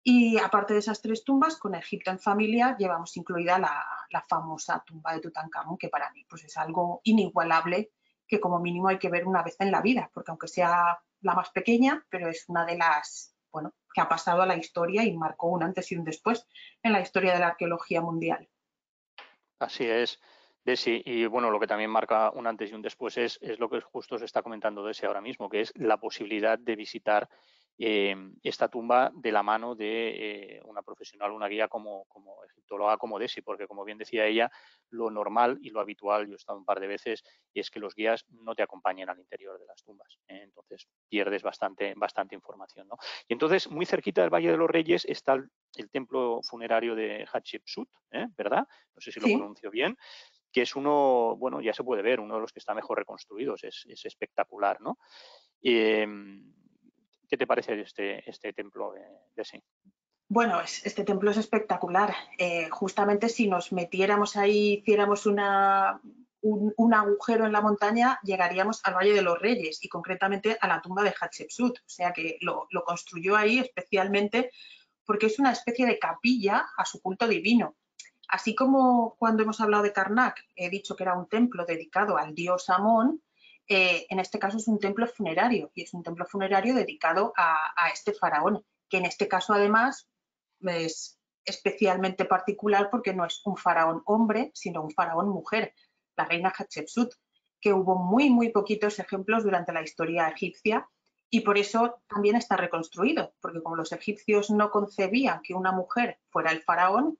Y aparte de esas 3 tumbas, con Egipto en familia llevamos incluida la famosa tumba de Tutankamón, que para mí pues es algo inigualable, que como mínimo hay que ver una vez en la vida, porque aunque sea la más pequeña, pero es una de las, bueno, que ha pasado a la historia y marcó un antes y un después en la historia de la arqueología mundial. Así es, Desi. Y bueno, lo que también marca un antes y un después es lo que justo se está comentando Desi ahora mismo, que es la posibilidad de visitar esta tumba de la mano de una profesional, una guía como egiptóloga, como Desi, porque como bien decía ella, lo normal y lo habitual, yo he estado un par de veces, es que los guías no te acompañen al interior de las tumbas. Entonces pierdes bastante información, ¿no? Y entonces, muy cerquita del Valle de los Reyes está el templo funerario de Hatshepsut, ¿verdad? No sé si lo pronuncio bien, que es uno, bueno, ya se puede ver, uno de los que está mejor reconstruidos, es espectacular, ¿no? ¿Qué te parece este templo de sí? Bueno, este templo es espectacular. Justamente si nos metiéramos ahí, hiciéramos un agujero en la montaña, llegaríamos al Valle de los Reyes y concretamente a la tumba de Hatshepsut. O sea que lo construyó ahí especialmente porque es una especie de capilla a su culto divino. Así como cuando hemos hablado de Karnak, he dicho que era un templo dedicado al dios Amón, en este caso es un templo funerario y es un templo funerario dedicado a este faraón, que en este caso además es especialmente particular porque no es un faraón hombre, sino un faraón mujer, la reina Hatshepsut, que hubo muy poquitos ejemplos durante la historia egipcia y por eso también está reconstruido, porque como los egipcios no concebían que una mujer fuera el faraón,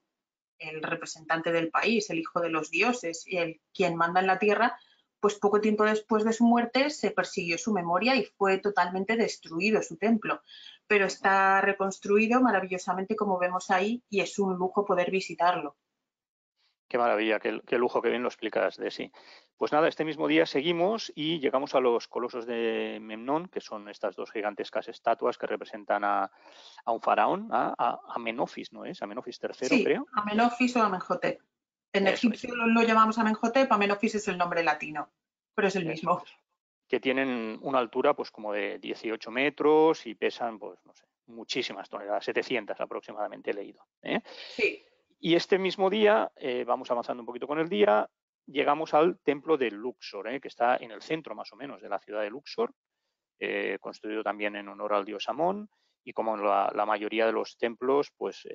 el representante del país, el hijo de los dioses y el quien manda en la tierra, pues poco tiempo después de su muerte se persiguió su memoria y fue totalmente destruido su templo. Pero está reconstruido maravillosamente como vemos ahí y es un lujo poder visitarlo. Qué maravilla, qué lujo, qué bien lo explicas, Desi. Pues nada, este mismo día seguimos y llegamos a los colosos de Memnón, que son estas dos gigantescas estatuas que representan a un faraón, a Amenofis, ¿no es? Amenofis III, Sí, creo. Amenofis o Amenhotep. En Eso es. egipcio lo llamamos Amenhotep, Amenofis es el nombre latino, pero es el Eso mismo. es. Que tienen una altura pues como de 18 metros y pesan, pues no sé, muchísimas toneladas, 700 aproximadamente he leído. Sí. Y este mismo día, vamos avanzando un poquito con el día, llegamos al templo de Luxor, que está en el centro más o menos de la ciudad de Luxor, construido también en honor al dios Amón, y como en la mayoría de los templos, pues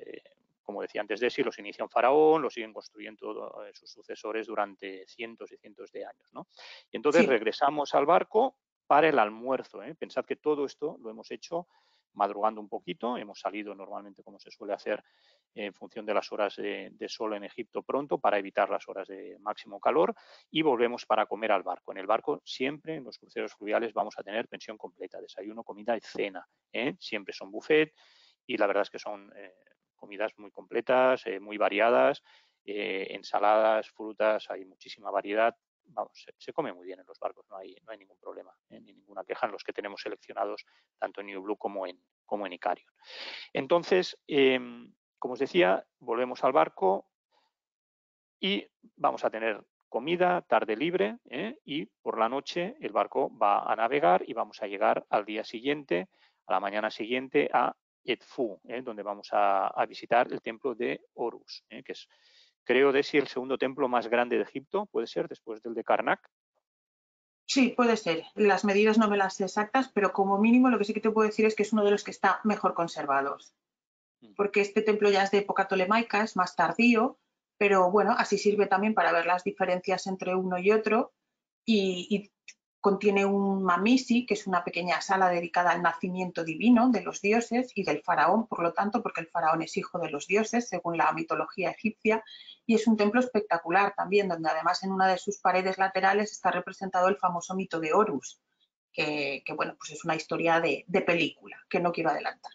como decía antes Desi, los inicia un faraón, los siguen construyendo sus sucesores durante cientos y cientos de años, ¿no? Y entonces Sí. regresamos al barco para el almuerzo. Pensad que todo esto lo hemos hecho madrugando un poquito, hemos salido normalmente como se suele hacer en función de las horas de sol en Egipto pronto para evitar las horas de máximo calor y volvemos para comer al barco. En el barco siempre, en los cruceros fluviales, vamos a tener pensión completa, desayuno, comida y cena. Siempre son buffet y la verdad es que son comidas muy completas, muy variadas, ensaladas, frutas, hay muchísima variedad. Vamos, se come muy bien en los barcos, no hay ningún problema, ni ninguna queja en los que tenemos seleccionados tanto en New Blue como en Icarion. Entonces, como os decía, volvemos al barco y vamos a tener comida, tarde libre, y por la noche el barco va a navegar y vamos a llegar al día siguiente, a la mañana siguiente, a Edfu, donde vamos a visitar el templo de Horus, que es, creo, Desi, el segundo templo más grande de Egipto, puede ser, después del de Karnak. Sí, puede ser. Las medidas no me las sé exactas, pero como mínimo lo que sí que te puedo decir es que es uno de los que está mejor conservados. Porque este templo ya es de época tolemaica, es más tardío, pero bueno, así sirve también para ver las diferencias entre uno y otro y contiene un mamisi, que es una pequeña sala dedicada al nacimiento divino de los dioses y del faraón, por lo tanto, porque el faraón es hijo de los dioses, según la mitología egipcia, y es un templo espectacular también, donde además en una de sus paredes laterales está representado el famoso mito de Horus, que bueno, pues es una historia de película, que no quiero adelantar.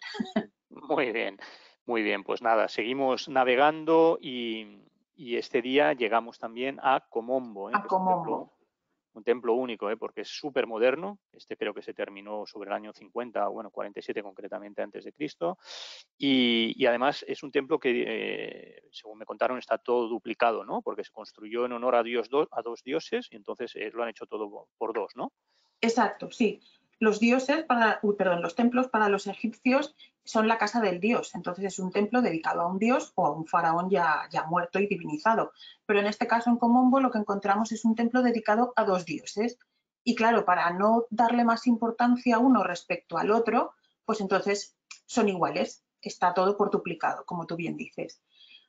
Muy bien, pues nada, seguimos navegando y este día llegamos también a Komombo, A que es Komombo. un templo único, porque es súper moderno. Este creo que se terminó sobre el año 50, bueno, 47 concretamente antes de Cristo. Y además es un templo que, según me contaron, está todo duplicado, ¿no? Porque se construyó en honor a dos dioses y entonces lo han hecho todo por dos, ¿no? Exacto, sí. Los dioses los templos para los egipcios son la casa del dios, entonces es un templo dedicado a un dios o a un faraón ya muerto y divinizado. Pero en este caso en Komombo lo que encontramos es un templo dedicado a dos dioses. Y claro, para no darle más importancia a uno respecto al otro, pues entonces son iguales, está todo por duplicado, como tú bien dices.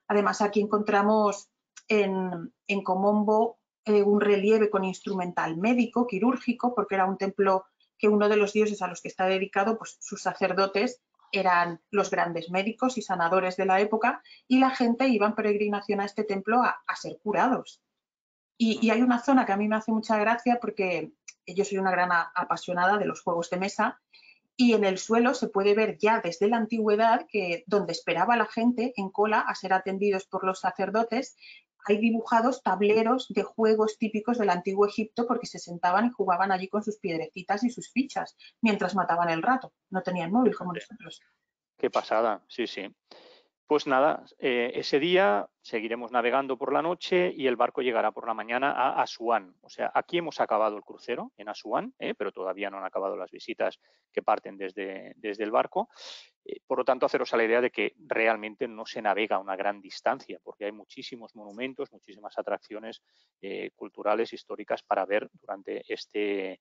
Además, aquí encontramos en Komombo un relieve con instrumental médico, quirúrgico, porque era un templo que uno de los dioses a los que está dedicado, pues sus sacerdotes eran los grandes médicos y sanadores de la época y la gente iba en peregrinación a este templo a ser curados. Y hay una zona que a mí me hace mucha gracia porque yo soy una gran apasionada de los juegos de mesa y en el suelo se puede ver ya desde la antigüedad que donde esperaba la gente en cola a ser atendidos por los sacerdotes, hay dibujados tableros de juegos típicos del antiguo Egipto porque se sentaban y jugaban allí con sus piedrecitas y sus fichas mientras mataban el rato. No tenían móvil como nosotros. Qué pasada, sí, sí. Pues nada, ese día seguiremos navegando por la noche y el barco llegará por la mañana a Asuán. O sea, aquí hemos acabado el crucero en Asuán, pero todavía no han acabado las visitas que parten desde el barco. Por lo tanto, haceros a la idea de que realmente no se navega a una gran distancia, porque hay muchísimos monumentos, muchísimas atracciones culturales, históricas para ver durante este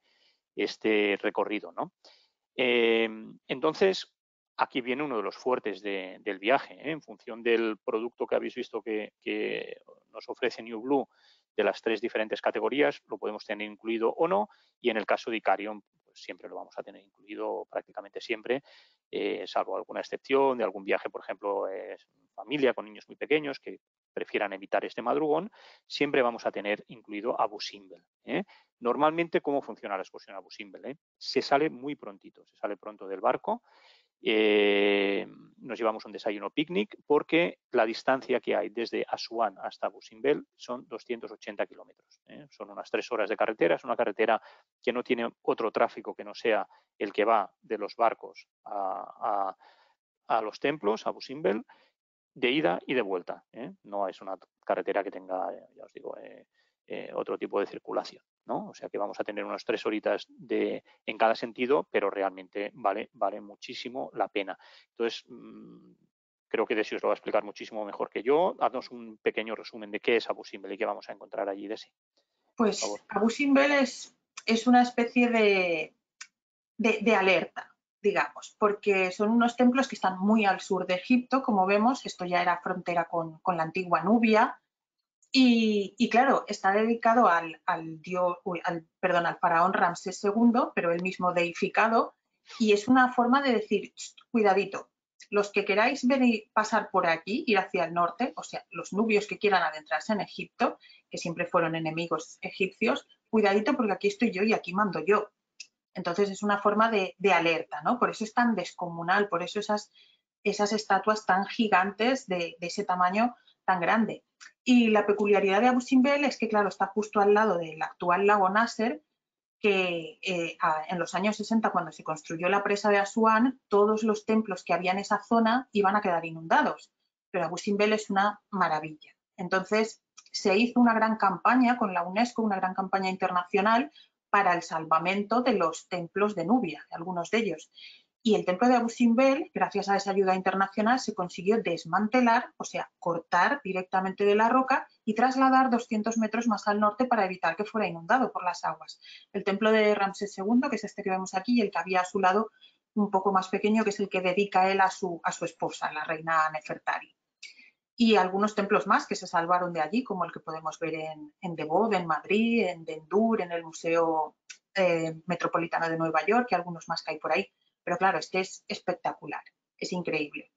recorrido, ¿no? Entonces, aquí viene uno de los fuertes del viaje, en función del producto que habéis visto que nos ofrece New Blue de las 3 diferentes categorías lo podemos tener incluido o no, y en el caso de Icarium pues siempre lo vamos a tener incluido, prácticamente siempre, salvo alguna excepción de algún viaje, por ejemplo, familia con niños muy pequeños que prefieran evitar este madrugón, siempre vamos a tener incluido Abu Simbel. Normalmente, ¿cómo funciona la excursión a Abu Simbel? Se sale muy prontito, se sale pronto del barco, nos llevamos un desayuno picnic porque la distancia que hay desde Asuán hasta Abu Simbel son 280 kilómetros. Son unas 3 horas de carretera, es una carretera que no tiene otro tráfico que no sea el que va de los barcos a los templos, a Abu Simbel, de ida y de vuelta. No es una carretera que tenga, ya os digo, otro tipo de circulación, ¿no? O sea que vamos a tener unas 3 horitas en cada sentido, pero realmente vale muchísimo la pena. Entonces, creo que Desi os lo va a explicar muchísimo mejor que yo. Haznos un pequeño resumen de qué es Abu Simbel y qué vamos a encontrar allí, Desi. Pues Abu Simbel es una especie de alerta, digamos, porque son unos templos que están muy al sur de Egipto, como vemos. Esto ya era frontera con la antigua Nubia. Y claro, está dedicado al faraón Ramsés II, pero él mismo deificado, y es una forma de decir, cuidadito, los que queráis venir, pasar por aquí, ir hacia el norte, o sea, los nubios que quieran adentrarse en Egipto, que siempre fueron enemigos egipcios, cuidadito porque aquí estoy yo y aquí mando yo. Entonces es una forma de alerta, ¿no? Por eso es tan descomunal, por eso esas estatuas tan gigantes de ese tamaño tan grande. Y la peculiaridad de Abu Simbel es que, claro, está justo al lado del actual lago Nasser, que en los años 60, cuando se construyó la presa de Asuán, todos los templos que había en esa zona iban a quedar inundados. Pero Abu Simbel es una maravilla. Entonces, se hizo una gran campaña con la UNESCO, una gran campaña internacional para el salvamento de los templos de Nubia, algunos de ellos. Y el templo de Abu Simbel, gracias a esa ayuda internacional, se consiguió desmantelar, o sea, cortar directamente de la roca y trasladar 200 metros más al norte para evitar que fuera inundado por las aguas. El templo de Ramsés II, que es este que vemos aquí, y el que había a su lado un poco más pequeño, que es el que dedica él a su esposa, la reina Nefertari. Y algunos templos más que se salvaron de allí, como el que podemos ver en Devot, en Madrid, en Dendur, en el Museo Metropolitano de Nueva York, y algunos más que hay por ahí. Pero claro, este es espectacular, es increíble.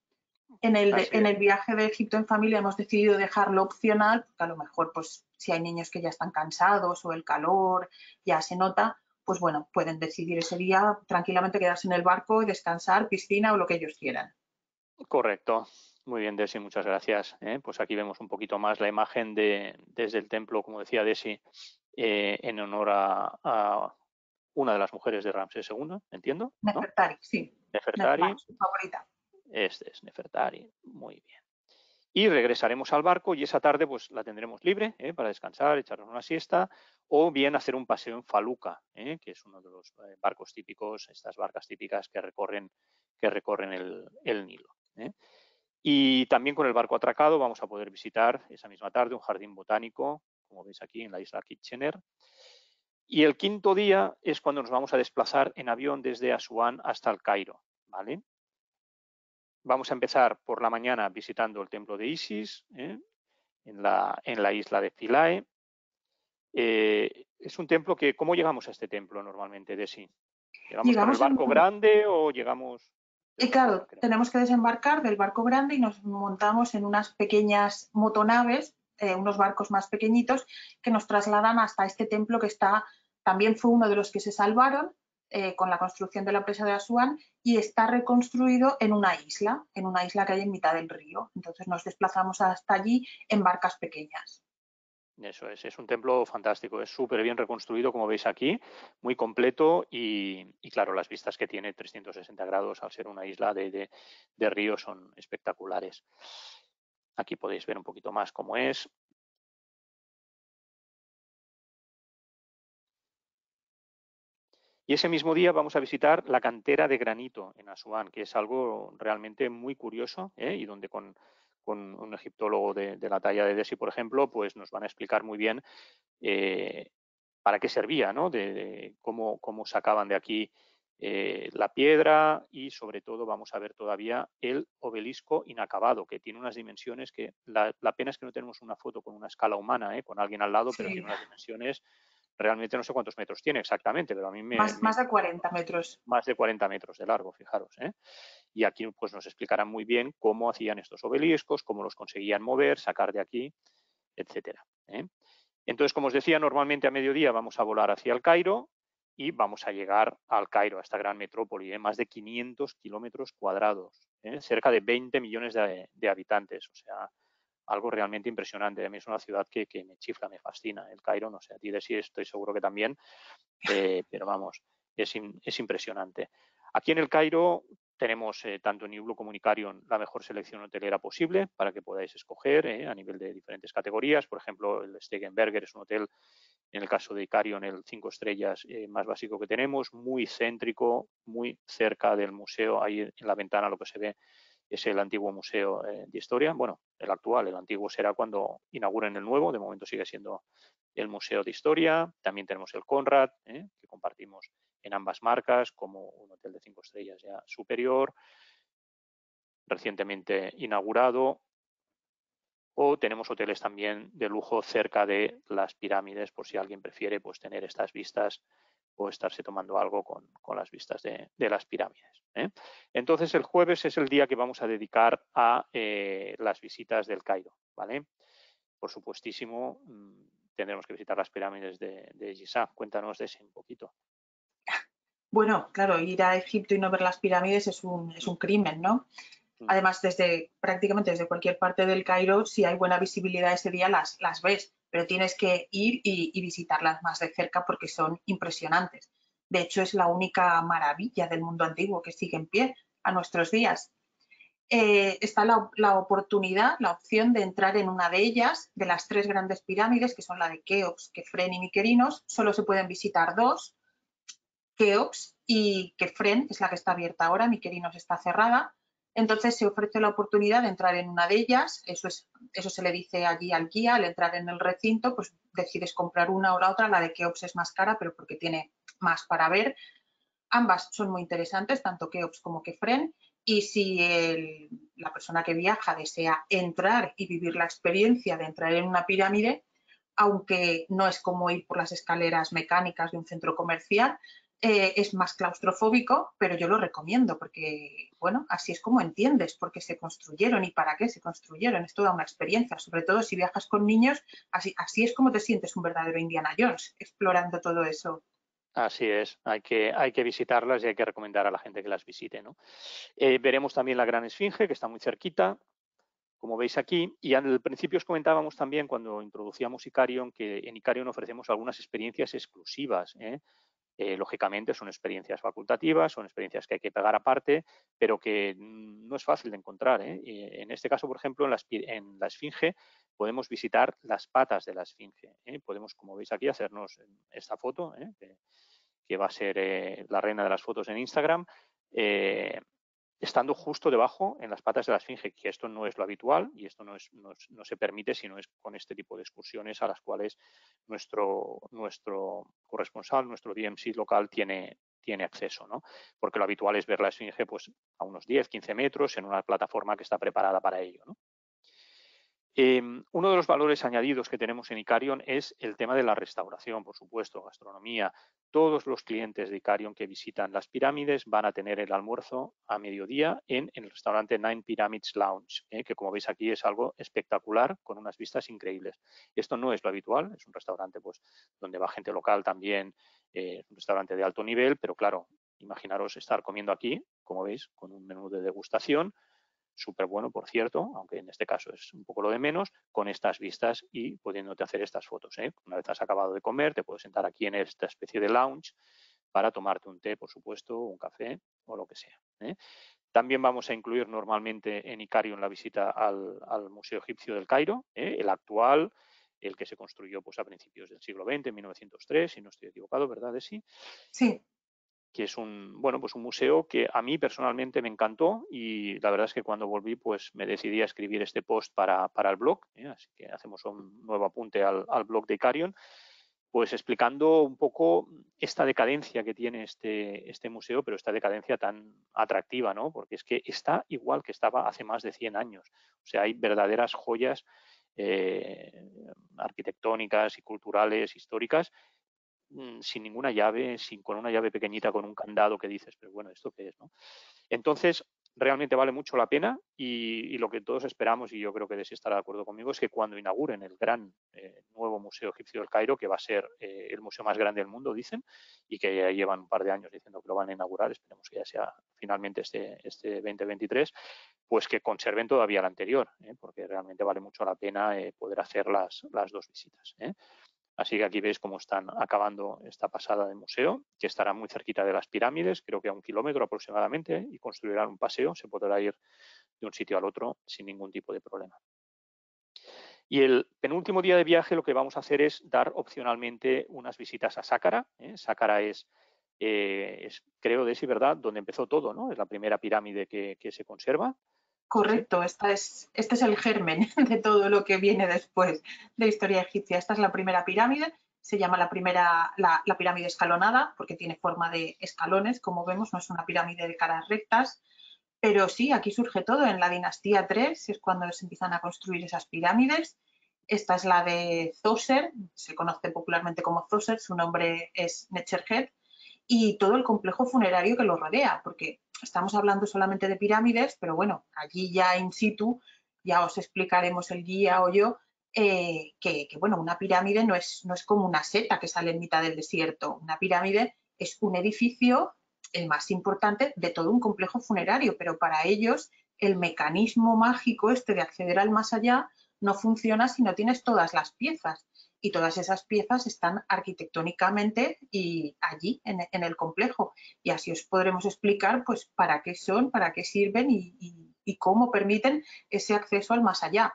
En el viaje de Egipto en familia hemos decidido dejarlo opcional, porque a lo mejor, pues, si hay niños que ya están cansados o el calor ya se nota, pues bueno, pueden decidir ese día tranquilamente quedarse en el barco y descansar, piscina o lo que ellos quieran. Correcto. Muy bien, Desi, muchas gracias. Pues aquí vemos un poquito más la imagen desde el templo, como decía Desi, en honor a una de las mujeres de Ramsés II, entiendo, ¿no? Nefertari, sí. Nefertari. Su favorita. Este es Nefertari, muy bien. Y regresaremos al barco y esa tarde pues la tendremos libre para descansar, echarnos una siesta o bien hacer un paseo en faluca, que es uno de los barcos típicos, estas barcas típicas que recorren el Nilo. Y también con el barco atracado vamos a poder visitar esa misma tarde un jardín botánico, como veis aquí en la isla Kitchener. Y el quinto día es cuando nos vamos a desplazar en avión desde Asuán hasta el Cairo, ¿vale? Vamos a empezar por la mañana visitando el templo de Isis, en la isla de Philae. Es un templo que, ¿cómo llegamos a este templo normalmente, Desi? ¿Llegamos con el barco grande o llegamos...? Claro, tenemos que desembarcar del barco grande y nos montamos en unas pequeñas motonaves, unos barcos más pequeñitos, que nos trasladan hasta este templo que también fue uno de los que se salvaron con la construcción de la presa de Asuán, y está reconstruido en una isla que hay en mitad del río. Entonces nos desplazamos hasta allí en barcas pequeñas. Eso es un templo fantástico, es súper bien reconstruido, como veis aquí, muy completo y claro, las vistas que tiene 360 grados al ser una isla de río son espectaculares. Aquí podéis ver un poquito más cómo es. Y ese mismo día vamos a visitar la cantera de granito en Asuán, que es algo realmente muy curioso y donde con un egiptólogo de la talla de Desi, por ejemplo, pues nos van a explicar muy bien para qué servía, ¿no? De cómo sacaban de aquí la piedra y sobre todo vamos a ver todavía el obelisco inacabado, que tiene unas dimensiones que la pena es que no tenemos una foto con una escala humana, con alguien al lado, pero Sí. tiene unas dimensiones, realmente no sé cuántos metros tiene exactamente, pero a mí más de 40 metros. Más de 40 metros de largo, fijaros. Y aquí pues nos explicarán muy bien cómo hacían estos obeliscos, cómo los conseguían mover, sacar de aquí, etcétera. Entonces, como os decía, normalmente a mediodía vamos a volar hacia el Cairo y vamos a llegar al Cairo, a esta gran metrópoli, más de 500 kilómetros cuadrados, cerca de 20 millones de habitantes, o sea, algo realmente impresionante. A mí es una ciudad que me chifla, me fascina. El Cairo, no sé, a ti de sí estoy seguro que también, pero vamos, es impresionante. Aquí en el Cairo tenemos tanto en Blue como en Icarion la mejor selección hotelera posible para que podáis escoger a nivel de diferentes categorías. Por ejemplo, el Stegenberger es un hotel, en el caso de Icarion, el 5 estrellas más básico que tenemos, muy céntrico, muy cerca del museo. Ahí en la ventana lo que se ve es el antiguo museo de historia. Bueno, el actual, el antiguo será cuando inauguren el nuevo, de momento sigue siendo el Museo de Historia. También tenemos el Conrad, que compartimos en ambas marcas, como un hotel de 5 estrellas ya superior, recientemente inaugurado. O tenemos hoteles también de lujo cerca de las pirámides, por si alguien prefiere pues tener estas vistas o estarse tomando algo con las vistas de las pirámides. Entonces, el jueves es el día que vamos a dedicar a las visitas del Cairo, ¿vale? Por supuestísimo, tendremos que visitar las pirámides de Giza. Cuéntanos de ese un poquito. Bueno, claro, ir a Egipto y no ver las pirámides es un crimen, ¿no? Además, prácticamente desde cualquier parte del Cairo, si hay buena visibilidad ese día, las ves, pero tienes que ir y visitarlas más de cerca porque son impresionantes. De hecho, es la única maravilla del mundo antiguo que sigue en pie a nuestros días. Está la oportunidad, la opción de entrar en una de ellas, de las 3 grandes pirámides, que son la de Keops, Kefren y Mykerinos. Solo se pueden visitar 2, Keops y Kefren, que es la que está abierta ahora, Mykerinos está cerrada. Entonces se ofrece la oportunidad de entrar en una de ellas, eso se le dice allí al guía, al entrar en el recinto, pues decides comprar una o la otra. La de Keops es más cara, pero porque tiene más para ver. Ambas son muy interesantes, tanto Keops como Kefren, y si la persona que viaja desea entrar y vivir la experiencia de entrar en una pirámide, aunque no es como ir por las escaleras mecánicas de un centro comercial, es más claustrofóbico, pero yo lo recomiendo porque, bueno, así es como entiendes por qué se construyeron y para qué se construyeron. Es toda una experiencia, sobre todo si viajas con niños, así es como te sientes un verdadero Indiana Jones, explorando todo eso. Así es, hay que visitarlas y hay que recomendar a la gente que las visite, ¿no? Veremos también la Gran Esfinge, que está muy cerquita, como veis aquí, y al principio os comentábamos también cuando introducíamos Icarion que en Icarion ofrecemos algunas experiencias exclusivas. Lógicamente son experiencias facultativas, son experiencias que hay que pagar aparte, pero que no es fácil de encontrar. En este caso, por ejemplo, en la Esfinge podemos visitar las patas de la Esfinge. Podemos, como veis aquí, hacernos esta foto, que va a ser la reina de las fotos en Instagram, estando justo debajo en las patas de la Esfinge, que esto no es lo habitual y esto no se permite, sino es con este tipo de excursiones a las cuales nuestro corresponsal, nuestro DMC local tiene acceso, ¿no? Porque lo habitual es ver la Esfinge pues, a unos 10, 15 metros en una plataforma que está preparada para ello, ¿no? Uno de los valores añadidos que tenemos en Icarion es el tema de la restauración, por supuesto, gastronomía. Todos los clientes de Icarion que visitan las pirámides van a tener el almuerzo a mediodía en el restaurante Nine Pyramids Lounge, que como veis aquí es algo espectacular con unas vistas increíbles. Esto no es lo habitual, es un restaurante pues, donde va gente local también, un restaurante de alto nivel, pero claro, imaginaros estar comiendo aquí, como veis, con un menú de degustación, súper bueno, por cierto, aunque en este caso es un poco lo de menos, con estas vistas y pudiéndote hacer estas fotos. Una vez has acabado de comer, te puedes sentar aquí en esta especie de lounge para tomarte un té, por supuesto, un café o lo que sea. También vamos a incluir normalmente en Icarion la visita al Museo Egipcio del Cairo, el actual, el que se construyó pues, a principios del siglo XX, en 1903, si no estoy equivocado, ¿verdad, Desi? Sí. Que es un museo que a mí personalmente me encantó y la verdad es que cuando volví pues me decidí a escribir este post para el blog, así que hacemos un nuevo apunte al blog de Icarion pues explicando un poco esta decadencia que tiene este museo, pero esta decadencia tan atractiva, ¿no? Porque es que está igual que estaba hace más de 100 años. O sea, hay verdaderas joyas arquitectónicas y culturales, históricas, sin ninguna llave, con una llave pequeñita, con un candado que dices, pero bueno, ¿esto qué es, no? Entonces, realmente vale mucho la pena y lo que todos esperamos, y yo creo que Desi estará de acuerdo conmigo, es que cuando inauguren el gran nuevo Museo Egipcio del Cairo, que va a ser el museo más grande del mundo, dicen, y que ya llevan un par de años diciendo que lo van a inaugurar, esperemos que ya sea finalmente este 2023, pues que conserven todavía el anterior, porque realmente vale mucho la pena poder hacer las dos visitas. Así que aquí veis cómo están acabando esta pasada de museo, que estará muy cerquita de las pirámides, creo que a 1 kilómetro aproximadamente, y construirán un paseo, se podrá ir de un sitio al otro sin ningún tipo de problema. Y el penúltimo día de viaje lo que vamos a hacer es dar opcionalmente unas visitas a Sácara. Sácara es, creo, Desi, ¿verdad?, donde empezó todo, ¿no? Es la primera pirámide que se conserva. Correcto, este es el germen de todo lo que viene después de la historia egipcia. Esta es la primera pirámide, se llama la pirámide escalonada porque tiene forma de escalones, como vemos, no es una pirámide de caras rectas, pero sí, aquí surge todo. En la dinastía 3 es cuando se empiezan a construir esas pirámides. Esta es la de Zoser, se conoce popularmente como Zoser, su nombre es Necherhet, y todo el complejo funerario que lo rodea, porque estamos hablando solamente de pirámides, pero bueno, allí ya in situ, ya os explicaremos el guía o yo, que bueno, una pirámide no es como una seta que sale en mitad del desierto. Una pirámide es un edificio, el más importante de todo un complejo funerario, pero para ellos el mecanismo mágico este de acceder al más allá no funciona si no tienes todas las piezas. Y todas esas piezas están arquitectónicamente y allí, en el complejo. Y así os podremos explicar pues para qué son, para qué sirven y cómo permiten ese acceso al más allá.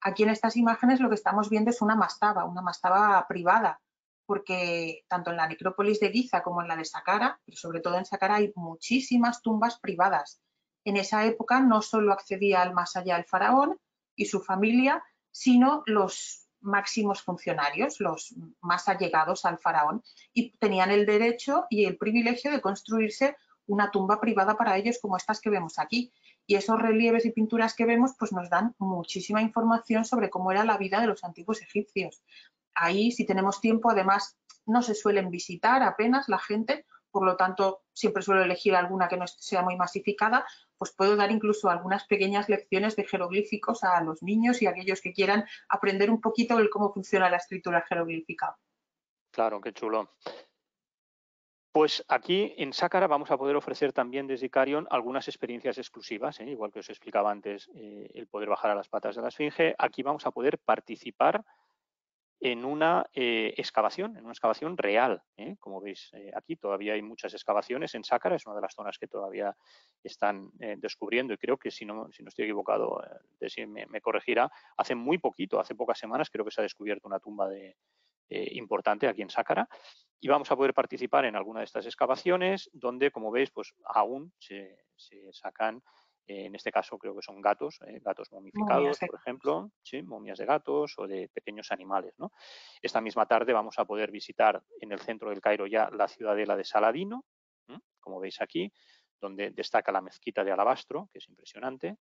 Aquí en estas imágenes lo que estamos viendo es una mastaba privada, porque tanto en la necrópolis de Giza como en la de Saqqara, pero sobre todo en Saqqara, hay muchísimas tumbas privadas. En esa época no solo accedía al más allá el faraón y su familia, sino los máximos funcionarios, los más allegados al faraón, y tenían el derecho y el privilegio de construirse una tumba privada para ellos como estas que vemos aquí. Y esos relieves y pinturas que vemos pues nos dan muchísima información sobre cómo era la vida de los antiguos egipcios. Ahí, si tenemos tiempo, además no se suelen visitar apenas la gente, por lo tanto siempre suelo elegir alguna que no sea muy masificada, pues puedo dar incluso algunas pequeñas lecciones de jeroglíficos a los niños y a aquellos que quieran aprender un poquito de cómo funciona la escritura jeroglífica. Claro, qué chulo. Pues aquí en Sácara vamos a poder ofrecer también desde Icarion algunas experiencias exclusivas, igual que os explicaba antes el poder bajar a las patas de la Esfinge. Aquí vamos a poder participar en una excavación real. Como veis aquí todavía hay muchas excavaciones en Sácara, es una de las zonas que todavía están descubriendo y creo que si no estoy equivocado, me corregirá, hace muy poquito, hace pocas semanas creo que se ha descubierto una tumba importante aquí en Sácara y vamos a poder participar en alguna de estas excavaciones donde, como veis, pues aún se sacan, en este caso creo que son gatos momificados, por ejemplo, ¿sí? Momias de gatos o de pequeños animales, ¿no? Esta misma tarde vamos a poder visitar en el centro del Cairo ya la ciudadela de Saladino, como veis aquí, donde destaca la mezquita de alabastro, que es impresionante.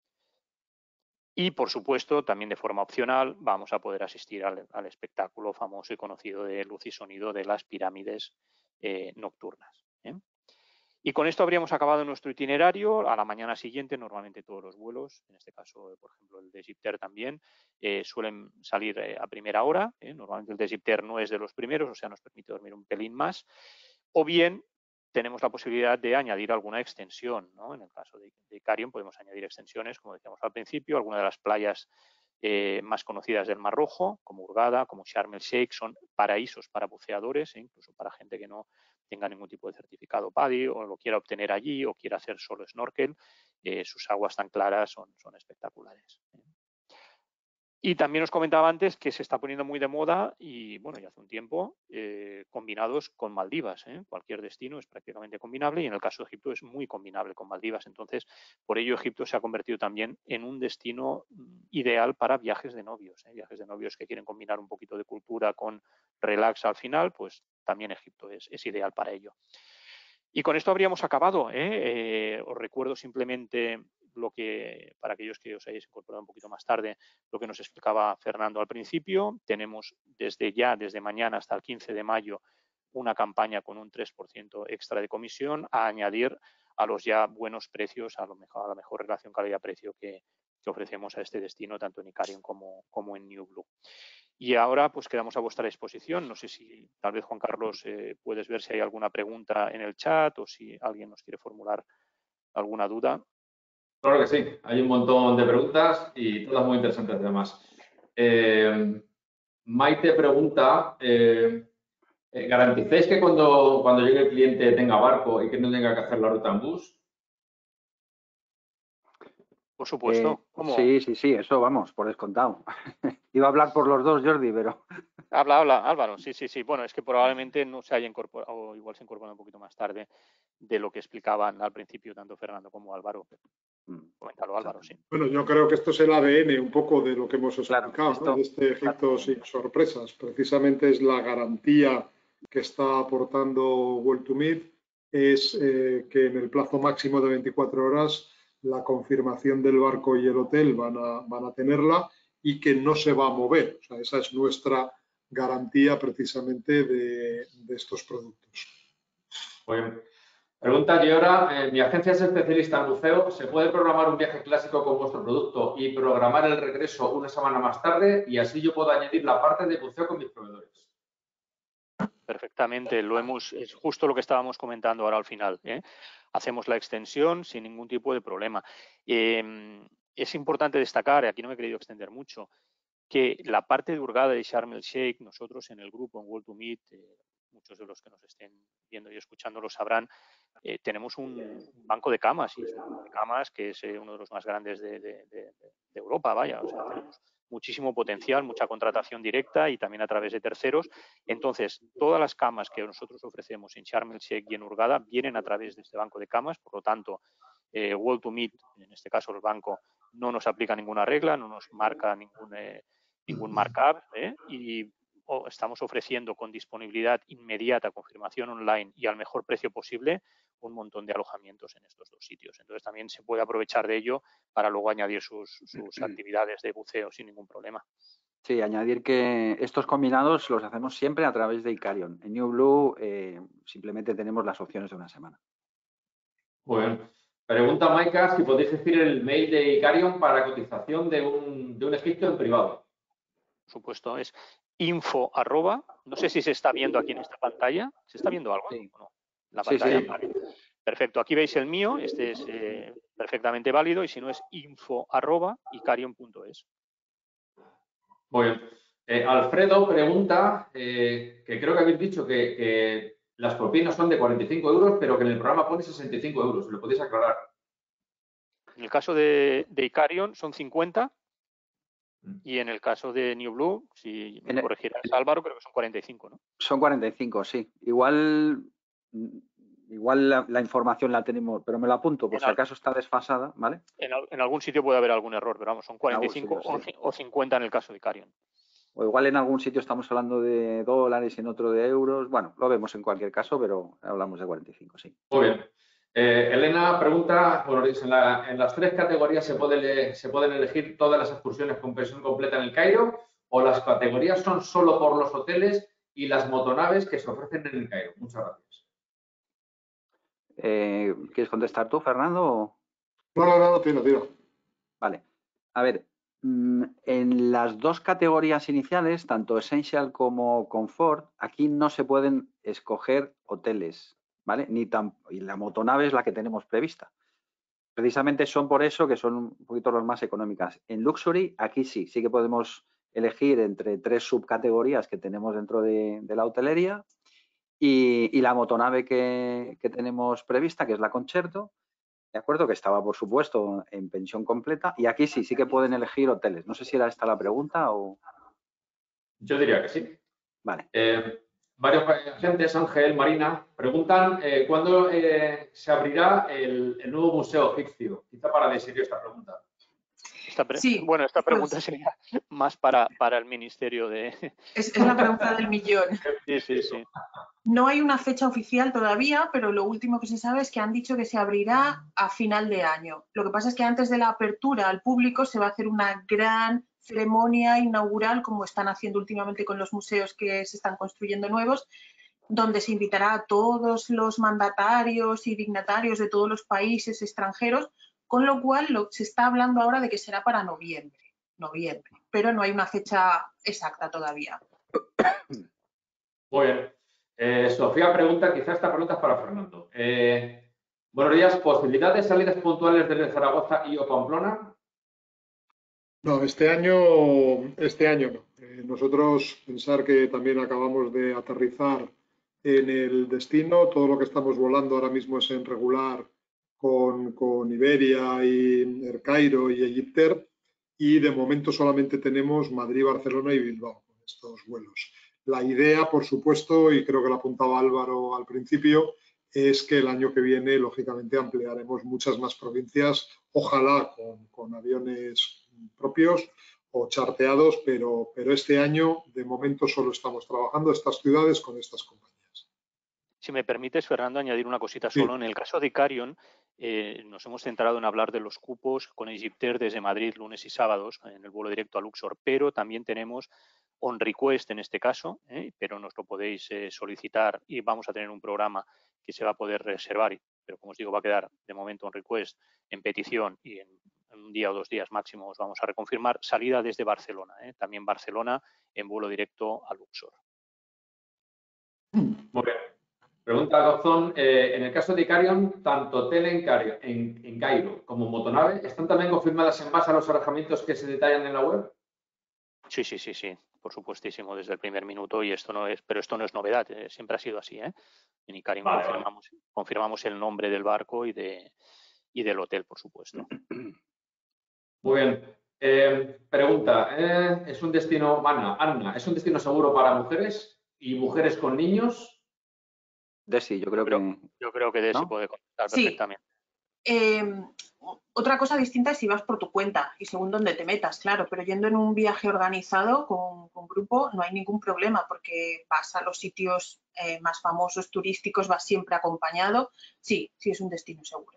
Y, por supuesto, también de forma opcional vamos a poder asistir al espectáculo famoso y conocido de luz y sonido de las pirámides nocturnas. Y con esto habríamos acabado nuestro itinerario. A la mañana siguiente, normalmente todos los vuelos, en este caso, por ejemplo, el de EgyptAir también, suelen salir a primera hora. Normalmente el de EgyptAir no es de los primeros, o sea, nos permite dormir un pelín más. O bien tenemos la posibilidad de añadir alguna extensión, ¿no? En el caso de Icarion podemos añadir extensiones, como decíamos al principio, algunas de las playas más conocidas del Mar Rojo, como Hurghada, como Sharm el Sheikh, son paraísos para buceadores, incluso para gente que no tenga ningún tipo de certificado PADI o lo quiera obtener allí o quiera hacer solo snorkel, sus aguas tan claras son espectaculares. Y también os comentaba antes que se está poniendo muy de moda y, bueno, ya hace un tiempo, combinados con Maldivas. Cualquier destino es prácticamente combinable y en el caso de Egipto es muy combinable con Maldivas. Entonces, por ello Egipto se ha convertido también en un destino ideal para viajes de novios. Viajes de novios que quieren combinar un poquito de cultura con relax al final, pues también Egipto es ideal para ello. Y con esto habríamos acabado. Os recuerdo simplemente lo que, para aquellos que os hayáis incorporado un poquito más tarde, lo que nos explicaba Fernando al principio. Tenemos desde mañana hasta el 15 de mayo una campaña con un 3% extra de comisión a añadir a los ya buenos precios, a la mejor relación calidad-precio que ofrecemos a este destino, tanto en Icarium como en New Blue. Y ahora pues quedamos a vuestra disposición. No sé si tal vez, Juan Carlos, puedes ver si hay alguna pregunta en el chat o si alguien nos quiere formular alguna duda. Claro que sí, hay un montón de preguntas y todas muy interesantes además. Maite pregunta, ¿garanticéis que cuando llegue el cliente tenga barco y que no tenga que hacer la ruta en bus? Por supuesto. Sí, eso vamos, por descontado. Iba a hablar por los dos, Jordi, pero... Habla, Álvaro. Sí. Bueno, es que probablemente no se haya incorporado, o igual se incorpora un poquito más tarde de lo que explicaban al principio tanto Fernando como Álvaro. Coméntalo, Álvaro, sí. Bueno, yo creo que esto es el ADN un poco de lo que hemos explicado, claro, ¿no? De este Egipto sin sorpresas. Precisamente es la garantía que está aportando Well2Meet, es que en el plazo máximo de 24 horas la confirmación del barco y el hotel van a tenerla y que no se va a mover. O sea, esa es nuestra garantía precisamente de estos productos. Muy bien. Pregunta Giora, mi agencia es especialista en buceo. ¿Se puede programar un viaje clásico con vuestro producto y programar el regreso una semana más tarde? Y así yo puedo añadir la parte de buceo con mis proveedores. Perfectamente, es justo lo que estábamos comentando ahora al final. Hacemos la extensión sin ningún tipo de problema. Es importante destacar, y aquí no me he querido extender mucho, que la parte de Hurghada y Sharm el Sheikh, nosotros en el grupo, en Well2Meet, muchos de los que nos estén viendo y escuchando lo sabrán, tenemos un banco de camas, y es un banco de camas que es uno de los más grandes de Europa, vaya, o sea, tenemos muchísimo potencial, mucha contratación directa y también a través de terceros. Entonces, todas las camas que nosotros ofrecemos en Sharm el Sheikh y en Hurghada vienen a través de este banco de camas, por lo tanto, Well2Meet, en este caso el banco, no nos aplica ninguna regla, no nos marca ningún markup, y estamos ofreciendo con disponibilidad inmediata, confirmación online y al mejor precio posible un montón de alojamientos en estos dos sitios. Entonces también se puede aprovechar de ello para luego añadir sus actividades de buceo sin ningún problema. Sí, añadir que estos combinados los hacemos siempre a través de Icarium. En New Blue simplemente tenemos las opciones de una semana. Bueno, pregunta Maika si podéis decir el mail de Icarium para cotización de un egipcio en privado. Por supuesto, es info@, no sé si se está viendo aquí en esta pantalla. ¿Se está viendo algo? Sí. ¿O no? La pantalla. Sí. Vale. Perfecto, aquí veis el mío, este es perfectamente válido, y si no es info@icarium.es. Muy bien. Alfredo pregunta, que creo que habéis dicho que las propinas son de 45 euros, pero que en el programa pone 65 euros. ¿Lo podéis aclarar? En el caso de Icarium son 50 y en el caso de New Blue, si me corregirás, Álvaro, creo que son 45, ¿no? Son 45, sí. Igual la información la tenemos, pero me la apunto por si acaso está desfasada, ¿vale? En algún sitio puede haber algún error, pero vamos, son 45 sitio, sí. o 50 en el caso de Icarium. O igual en algún sitio estamos hablando de dólares y en otro de euros. Bueno, lo vemos en cualquier caso, pero hablamos de 45, sí. Muy bien. Elena pregunta, bueno, en las tres categorías se pueden elegir todas las excursiones con pensión completa en el Cairo, o las categorías son solo por los hoteles y las motonaves que se ofrecen en el Cairo. Muchas gracias. ¿Quieres contestar tú, Fernando? No, tiro. Vale. A ver, en las dos categorías iniciales, tanto Essential como Comfort, aquí no se pueden escoger hoteles, ¿vale? Y la motonave es la que tenemos prevista. Precisamente son por eso que son un poquito las más económicas. En Luxury, aquí sí que podemos elegir entre tres subcategorías que tenemos dentro de la hotelería y la motonave que tenemos prevista, que es la Concerto. ¿de acuerdo? Que estaba, por supuesto, en pensión completa. Y aquí sí que pueden elegir hoteles. No sé si era esta la pregunta o... Yo diría que sí. Vale. Varios agentes, Ángel, Marina, preguntan cuándo se abrirá el nuevo museo egipcio. Quizá para decidir esta pregunta. Sí, bueno, esta pregunta pues, sería más para el Ministerio de... Es la pregunta del millón. Sí. No hay una fecha oficial todavía, pero lo último que se sabe es que han dicho que se abrirá a final de año. Lo que pasa es que antes de la apertura al público se va a hacer una gran ceremonia inaugural, como están haciendo últimamente con los museos que se están construyendo nuevos, donde se invitará a todos los mandatarios y dignatarios de todos los países extranjeros, con lo cual se está hablando ahora de que será para noviembre, pero no hay una fecha exacta todavía. Muy bien. Sofía pregunta, quizá esta pregunta es para Fernando. Buenos días, ¿posibilidad de salidas puntuales desde Zaragoza y o Pamplona? No, este año no. Nosotros pensar que también acabamos de aterrizar en el destino. Todo lo que estamos volando ahora mismo es en regular con Iberia y Air Cairo y Egyptair. Y de momento solamente tenemos Madrid, Barcelona y Bilbao con estos vuelos. La idea, por supuesto, y creo que lo apuntaba Álvaro al principio, es que el año que viene, lógicamente, ampliaremos muchas más provincias, ojalá con aviones propios o charteados, pero este año, de momento, solo estamos trabajando estas ciudades con estas compañías. Si me permites, Fernando, añadir una cosita Sí. solo. En el caso de Carion, nos hemos centrado en hablar de los cupos con Egyptair desde Madrid lunes y sábados en el vuelo directo a Luxor, pero también tenemos on request en este caso, pero nos lo podéis solicitar y vamos a tener un programa que se va a poder reservar, pero como os digo, va a quedar de momento on request en petición y en un día o 2 días máximo os vamos a reconfirmar salida desde Barcelona, también Barcelona en vuelo directo a Luxor. Muy bien. Pregunta Gozón, en el caso de Carion, tanto hotel en Cairo como motonave, ¿están también confirmadas en base a los alojamientos que se detallan en la web? Sí, por supuestísimo, desde el primer minuto, y pero esto no es novedad, siempre ha sido así, En Icarium confirmamos el nombre del barco y del hotel, por supuesto. Muy bien. Pregunta, ¿es un destino, Anna, ¿es un destino seguro para mujeres y mujeres con niños? Desi, yo creo que Desi ¿no? puede contestar Sí. perfectamente. Otra cosa distinta es si vas por tu cuenta y según dónde te metas, claro, pero yendo en un viaje organizado con grupo no hay ningún problema porque vas a los sitios más famosos turísticos, vas siempre acompañado. Sí, es un destino seguro.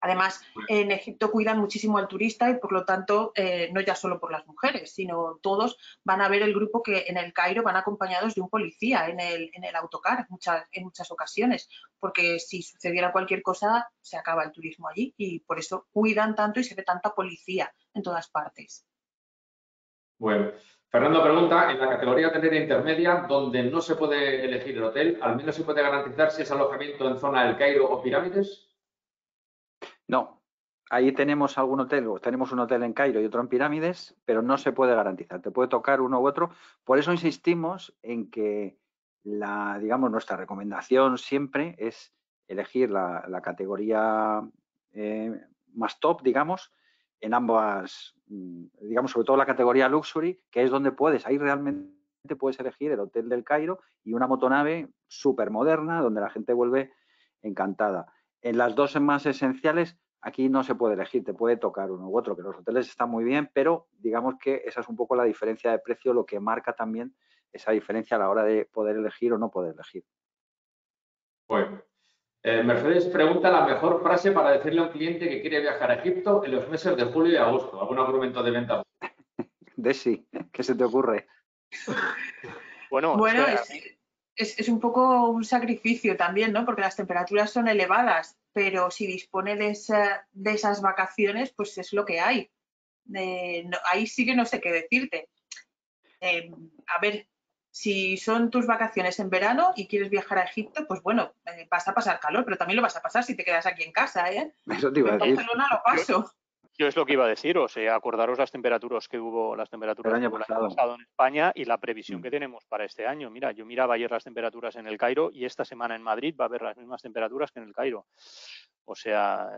Además, en Egipto cuidan muchísimo al turista y, por lo tanto, no ya solo por las mujeres, sino todos van a ver el grupo que en el Cairo van acompañados de un policía en el autocar en muchas ocasiones, porque si sucediera cualquier cosa, se acaba el turismo allí y por eso cuidan tanto y se ve tanta policía en todas partes. Bueno, Fernando pregunta, en la categoría hotelera intermedia, donde no se puede elegir el hotel, ¿al menos se puede garantizar si es alojamiento en zona del Cairo o pirámides? No, ahí tenemos algún hotel, o tenemos un hotel en Cairo y otro en Pirámides, pero no se puede garantizar, te puede tocar uno u otro. Por eso insistimos en que nuestra recomendación siempre es elegir la categoría más top, digamos, en ambas, digamos, sobre todo la categoría Luxury, que es donde ahí realmente puedes elegir el hotel del Cairo y una motonave súper moderna, donde la gente vuelve encantada. En las dos más esenciales, aquí no se puede elegir, te puede tocar uno u otro, que los hoteles están muy bien, pero digamos que esa es un poco la diferencia de precio, lo que marca también esa diferencia a la hora de poder elegir o no poder elegir. Bueno, Mercedes pregunta la mejor frase para decirle a un cliente que quiere viajar a Egipto en los meses de julio y agosto. ¿Algún argumento de venta? Desi, ¿qué se te ocurre? Bueno, es un poco un sacrificio también, ¿no? Porque las temperaturas son elevadas, pero si dispone de esas vacaciones, pues es lo que hay. Ahí sí que no sé qué decirte. A ver, si son tus vacaciones en verano y quieres viajar a Egipto, pues bueno, vas a pasar calor, pero también lo vas a pasar si te quedas aquí en casa, ¿eh? Eso te iba a decir. En Barcelona lo paso. Yo es lo que iba a deciros, acordaros las temperaturas que hubo el año pasado en España y la previsión que tenemos para este año. Mira, yo miraba ayer las temperaturas en el Cairo y esta semana en Madrid va a haber las mismas temperaturas que en el Cairo. O sea,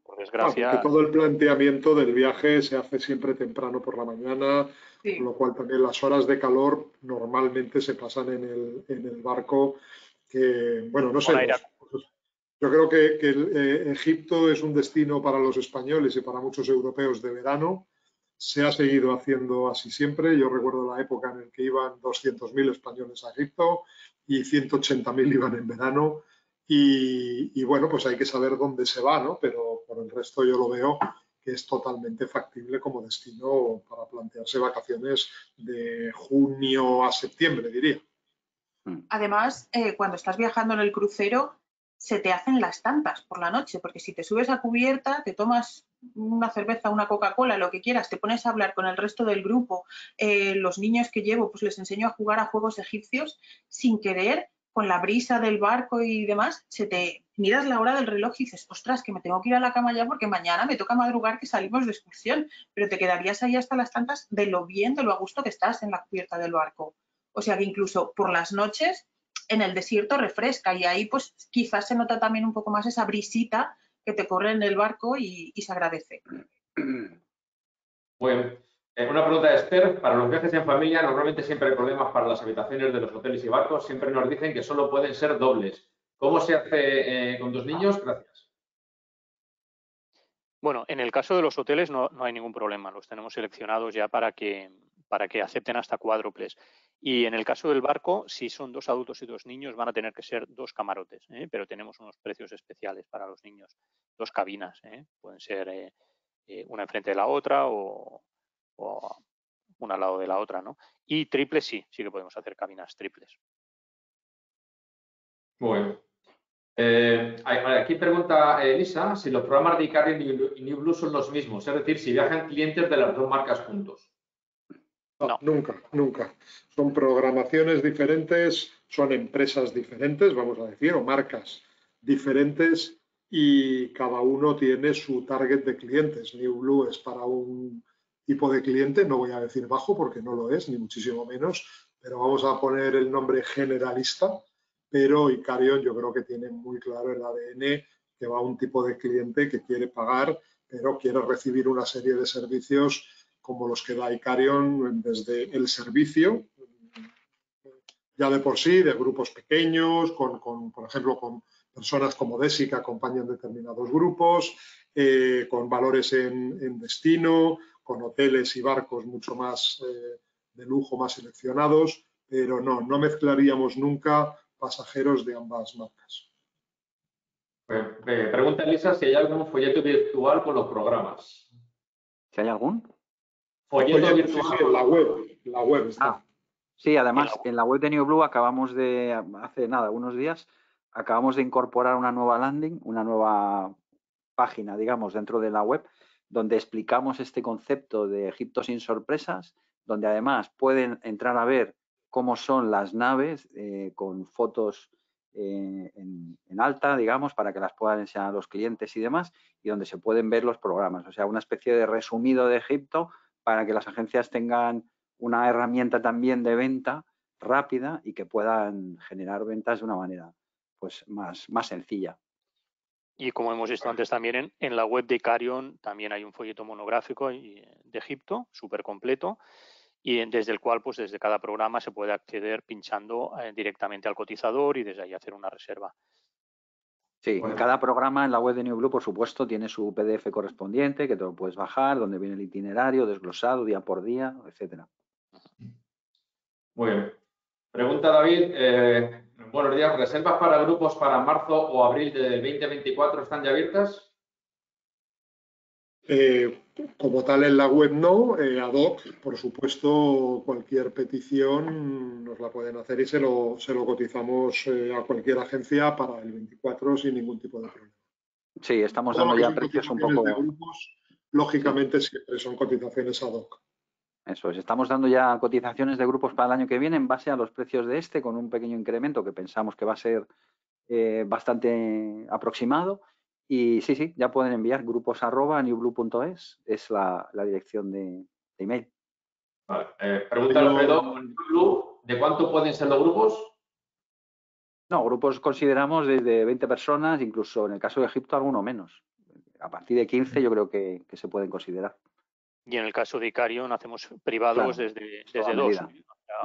por desgracia... Porque todo el planteamiento del viaje se hace siempre temprano por la mañana, Sí. con lo cual también las horas de calor normalmente se pasan en el barco, que, bueno, no sé, yo creo que Egipto es un destino para los españoles y para muchos europeos de verano. Se ha seguido haciendo así siempre. Yo recuerdo la época en la que iban 200.000 españoles a Egipto y 180.000 iban en verano. Y bueno, pues hay que saber dónde se va, ¿no? Pero por el resto yo lo veo que es totalmente factible como destino para plantearse vacaciones de junio a septiembre, diría. Además, cuando estás viajando en el crucero, se te hacen las tantas por la noche, porque si te subes a cubierta, te tomas una cerveza, una Coca-Cola, lo que quieras, te pones a hablar con el resto del grupo, los niños que llevo, pues les enseño a jugar a juegos egipcios, sin querer, con la brisa del barco y demás, miras la hora del reloj y dices, ostras, que me tengo que ir a la cama ya porque mañana me toca madrugar que salimos de excursión, pero te quedarías ahí hasta las tantas de lo bien, de lo a gusto que estás en la cubierta del barco. O sea que incluso por las noches en el desierto refresca y ahí pues quizás se nota también un poco más esa brisita que te corre en el barco y se agradece. Bueno, una pregunta de Esther. Para los viajes en familia normalmente siempre hay problemas para las habitaciones de los hoteles y barcos. Siempre nos dicen que solo pueden ser dobles. ¿Cómo se hace con 2 niños? Gracias. Bueno, en el caso de los hoteles no hay ningún problema. Los tenemos seleccionados ya para que acepten hasta cuádruples. Y en el caso del barco, si son 2 adultos y 2 niños, van a tener que ser 2 camarotes, pero tenemos unos precios especiales para los niños. 2 cabinas, pueden ser una enfrente de la otra o una al lado de la otra, ¿no? Y triples sí que podemos hacer cabinas triples. Bueno. Aquí pregunta Elisa si los programas de Icarium y New Blue son los mismos, es decir, si viajan clientes de las 2 marcas juntos. No, nunca. Son programaciones diferentes, son empresas diferentes, vamos a decir, o marcas diferentes y cada uno tiene su target de clientes. New Blue es para un tipo de cliente, no voy a decir bajo porque no lo es, ni muchísimo menos, pero vamos a poner el nombre generalista, pero Icarium yo creo que tiene muy claro el ADN que va a un tipo de cliente que quiere pagar, pero quiere recibir una serie de servicios como los que da Icarium desde el servicio, ya de por sí, de grupos pequeños, por ejemplo, con personas como Desi que acompañan determinados grupos, con valores en destino, con hoteles y barcos mucho más de lujo, más seleccionados, pero no mezclaríamos nunca pasajeros de ambas marcas. Pregunta Elisa si hay algún folleto virtual con los programas. ¿Si hay algún? Folleto virtual. Sí, en la web está. Sí, además en la web de New Blue acabamos de, hace nada, unos días, acabamos de incorporar una nueva landing, una nueva página, digamos, dentro de la web, donde explicamos este concepto de Egipto sin sorpresas, donde además pueden entrar a ver cómo son las naves con fotos en alta, digamos, para que las puedan enseñar a los clientes y demás, y donde se pueden ver los programas. O sea, una especie de resumido de Egipto para que las agencias tengan una herramienta también de venta rápida y que puedan generar ventas de una manera pues más sencilla. Y como hemos visto antes también en la web de Icarium también hay un folleto monográfico de Egipto, súper completo, y desde el cual, pues desde cada programa se puede acceder pinchando directamente al cotizador y desde ahí hacer una reserva. Sí, bueno. Cada programa en la web de New Blue, por supuesto, tiene su PDF correspondiente que te lo puedes bajar, donde viene el itinerario desglosado día por día, etcétera. Muy bien. Pregunta David, buenos días, ¿reservas para grupos para marzo o abril del 2024 están ya abiertas? Como tal en la web no, ad hoc, por supuesto, cualquier petición nos la pueden hacer y se lo cotizamos a cualquier agencia para el 24 sin ningún tipo de problema. Sí, estamos dando ya precios un poco... de grupos, lógicamente siempre son cotizaciones ad hoc. Eso es, estamos dando ya cotizaciones de grupos para el año que viene en base a los precios de este, con un pequeño incremento que pensamos que va a ser bastante aproximado. Y sí, ya pueden enviar grupos@newblue.es, es la dirección de email. Vale. Pregunta Alfredo, ¿de cuánto pueden ser los grupos? No, grupos consideramos desde 20 personas, incluso en el caso de Egipto alguno menos. A partir de 15 yo creo que se pueden considerar. Y en el caso de Icarion hacemos privados Claro, desde 2, o sea,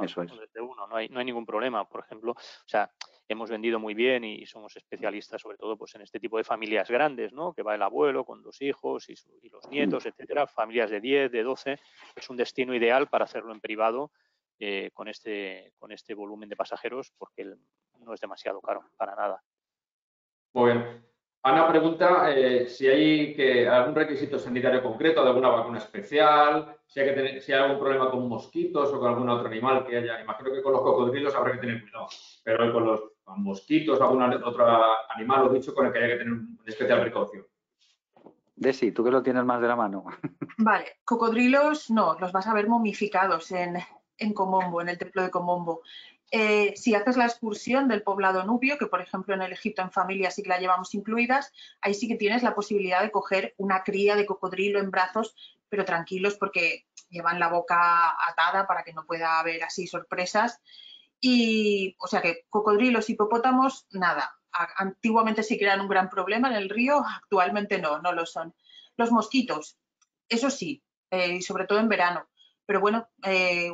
eso es. desde 1, no hay ningún problema, por ejemplo. O sea, hemos vendido muy bien y somos especialistas sobre todo pues en este tipo de familias grandes, ¿no? Que va el abuelo con 2 hijos y los nietos, etcétera, familias de 10, de 12. Es un destino ideal para hacerlo en privado con este volumen de pasajeros porque no es demasiado caro, para nada. Muy bien. Ana pregunta si hay algún requisito sanitario concreto de alguna vacuna especial, si hay algún problema con mosquitos o con algún otro animal que haya. Imagino que con los cocodrilos habrá que tener cuidado, pero con mosquitos o algún otro animal o bicho con el que haya que tener una especial precaución. Desi, tú que lo tienes más de la mano. Vale, cocodrilos no, los vas a ver momificados en Komombo, en el templo de Komombo. Si haces la excursión del poblado nubio, que por ejemplo en el Egipto en familia sí que la llevamos incluidas, ahí sí que tienes la posibilidad de coger una cría de cocodrilo en brazos, pero tranquilos porque llevan la boca atada para que no pueda haber así sorpresas. Y, o sea que cocodrilos, hipopótamos, nada. Antiguamente sí que eran un gran problema en el río, actualmente no lo son. Los mosquitos, eso sí, y sobre todo en verano. Pero bueno,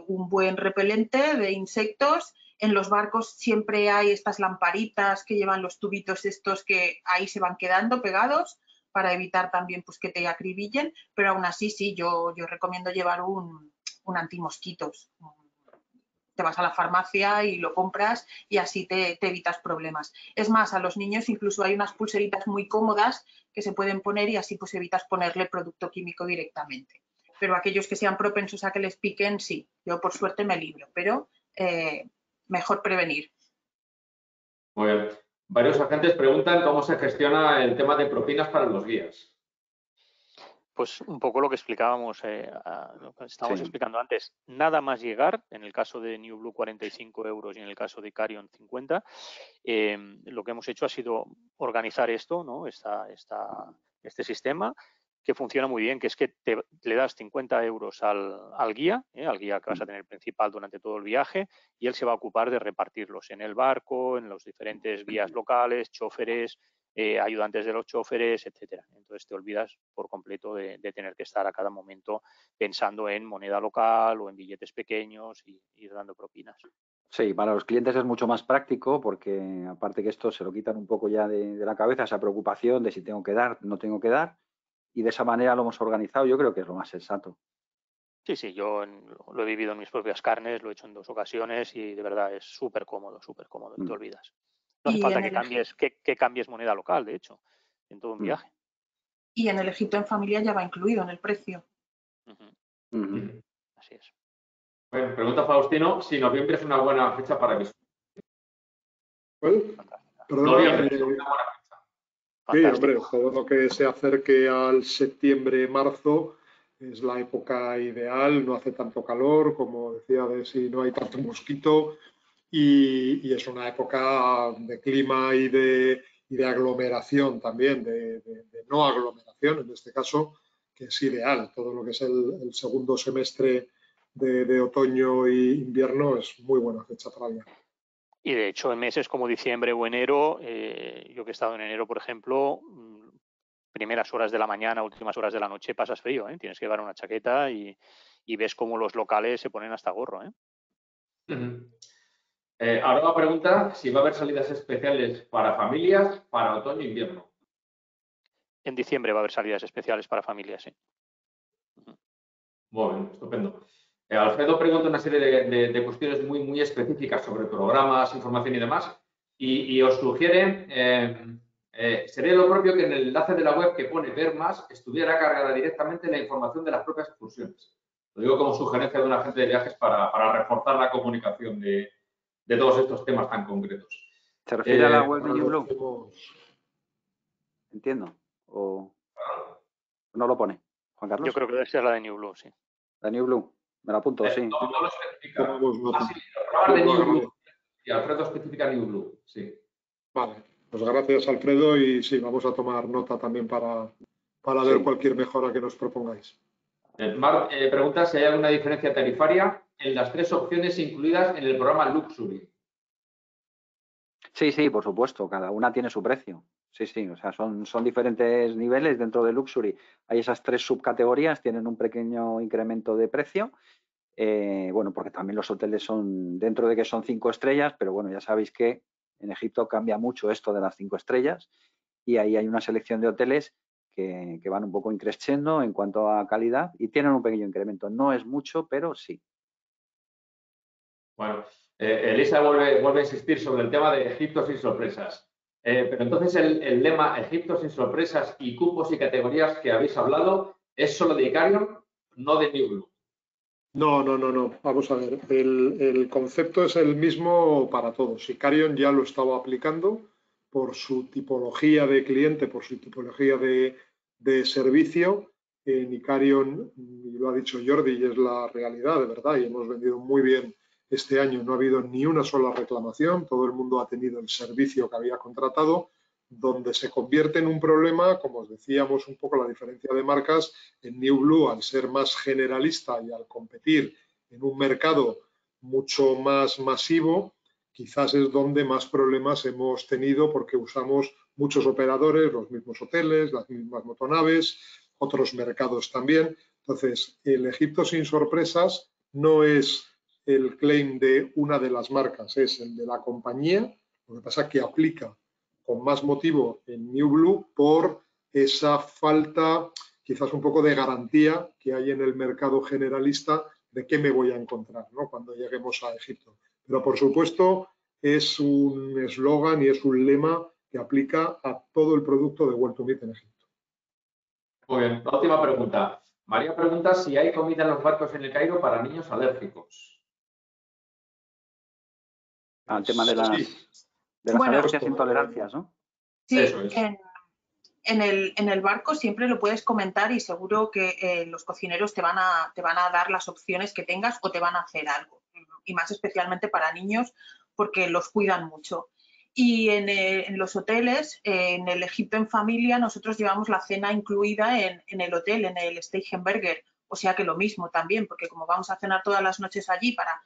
un buen repelente de insectos. En los barcos siempre hay estas lamparitas que llevan los tubitos estos que ahí se van quedando pegados para evitar también pues, que te acribillen. Pero aún así, sí, yo recomiendo llevar un antimosquitos. Te vas a la farmacia y lo compras y así te evitas problemas. Es más, a los niños incluso hay unas pulseritas muy cómodas que se pueden poner y así pues evitas ponerle producto químico directamente. Pero aquellos que sean propensos a que les piquen, sí. Yo por suerte me libro, pero mejor prevenir. Muy bien. Varios agentes preguntan cómo se gestiona el tema de propinas para los guías. Pues un poco lo que explicábamos, lo que estábamos explicando antes. Nada más llegar, en el caso de New Blue 45 euros y en el caso de Icarion 50, lo que hemos hecho ha sido organizar esto, ¿no? Este sistema que funciona muy bien, que es que le das 50 euros al guía que vas a tener principal durante todo el viaje y él se va a ocupar de repartirlos en el barco, en los diferentes guías locales, choferes, ayudantes de los choferes, etcétera. Entonces te olvidas por completo de tener que estar a cada momento pensando en moneda local o en billetes pequeños y ir dando propinas. Sí, para los clientes es mucho más práctico porque aparte que esto se lo quitan un poco ya de la cabeza, esa preocupación de si tengo que dar, no tengo que dar, y de esa manera lo hemos organizado, yo creo que es lo más sensato. Sí, yo lo he vivido en mis propias carnes, lo he hecho en 2 ocasiones y de verdad es súper cómodo, te olvidas. No hace falta que cambies moneda local, de hecho, en todo un viaje. Y en el Egipto en familia ya va incluido en el precio. Así es. Bueno, pregunta Faustino si noviembre es una buena fecha para visitar. Noviembre es una buena fecha. Sí, hombre, todo lo que se acerque al septiembre-marzo es la época ideal, no hace tanto calor, como decía, si no hay tanto mosquito, y es una época de clima y de aglomeración también, de no aglomeración en este caso, que es ideal. Todo lo que es el segundo semestre de otoño e invierno es muy buena fecha para viajar. Y de hecho en meses como diciembre o enero, yo que he estado en enero, por ejemplo, primeras horas de la mañana, últimas horas de la noche pasas frío, ¿eh? Tienes que llevar una chaqueta y ves cómo los locales se ponen hasta gorro, ¿eh? Ahora la pregunta si va a haber salidas especiales para familias para otoño e invierno. En diciembre va a haber salidas especiales para familias, sí. Muy bien, estupendo. Alfredo pregunta una serie de cuestiones muy específicas sobre programas, información y demás, y os sugiere, sería lo propio que en el enlace de la web que pone ver más estuviera cargada directamente la información de las propias excursiones. Lo digo como sugerencia de un agente de viajes para reforzar la comunicación de todos estos temas tan concretos. ¿Se refiere a la web de New Blue? Entiendo. ¿O no lo pone, Juan Carlos? Yo creo que debe ser la de New Blue, sí. La New Blue. Me la apunto, sí. No lo especifica. Sí, de New Blue. Y Alfredo especifica New Blue, sí. Vale, pues gracias Alfredo y sí, vamos a tomar nota también para ver cualquier mejora que nos propongáis. Mar pregunta si hay alguna diferencia tarifaria en las 3 opciones incluidas en el programa Luxury. Sí, sí, por supuesto, cada una tiene su precio. Sí, sí, o sea, son diferentes niveles dentro de Luxury. Hay esas 3 subcategorías, tienen un pequeño incremento de precio. Bueno, porque también los hoteles son, dentro de que son 5 estrellas, pero bueno, ya sabéis que en Egipto cambia mucho esto de las 5 estrellas y ahí hay una selección de hoteles que van un poco increciendo en cuanto a calidad y tienen un pequeño incremento. No es mucho, pero sí. Bueno, Elisa vuelve a insistir sobre el tema de Egipto sin sorpresas. Pero entonces el lema Egipto sin sorpresas y cupos y categorías que habéis hablado es solo de Icarion, no de New Blue. No, no, no, no. Vamos a ver. El concepto es el mismo para todos. Icarion ya lo estaba aplicando por su tipología de cliente, por su tipología de servicio. En Icarion, y lo ha dicho Jordi, y es la realidad, de verdad, y hemos vendido muy bien este año. No ha habido ni una sola reclamación. Todo el mundo ha tenido el servicio que había contratado. Donde se convierte en un problema, como os decíamos, un poco la diferencia de marcas, en New Blue, al ser más generalista y al competir en un mercado mucho más masivo, quizás es donde más problemas hemos tenido porque usamos muchos operadores, los mismos hoteles, las mismas motonaves, otros mercados también. Entonces, el Egipto sin sorpresas no es el claim de una de las marcas, es el de la compañía. Lo que pasa es que aplica con más motivo en New Blue por esa falta quizás un poco de garantía que hay en el mercado generalista de qué me voy a encontrar, ¿no?, cuando lleguemos a Egipto. Pero por supuesto es un eslogan y es un lema que aplica a todo el producto de World to Meet en Egipto. Muy bien, la última pregunta. María pregunta si hay comida en los barcos en el Cairo para niños alérgicos. Al tema de las Bueno, alergias e intolerancias, ¿no? Sí, eso es. en el barco siempre lo puedes comentar y seguro que los cocineros te van a dar las opciones que tengas o te van a hacer algo. Y más especialmente para niños porque los cuidan mucho. Y en los hoteles, en el Egipto en familia, nosotros llevamos la cena incluida en el hotel, en el Steigenberger. O sea que lo mismo también, porque como vamos a cenar todas las noches allí para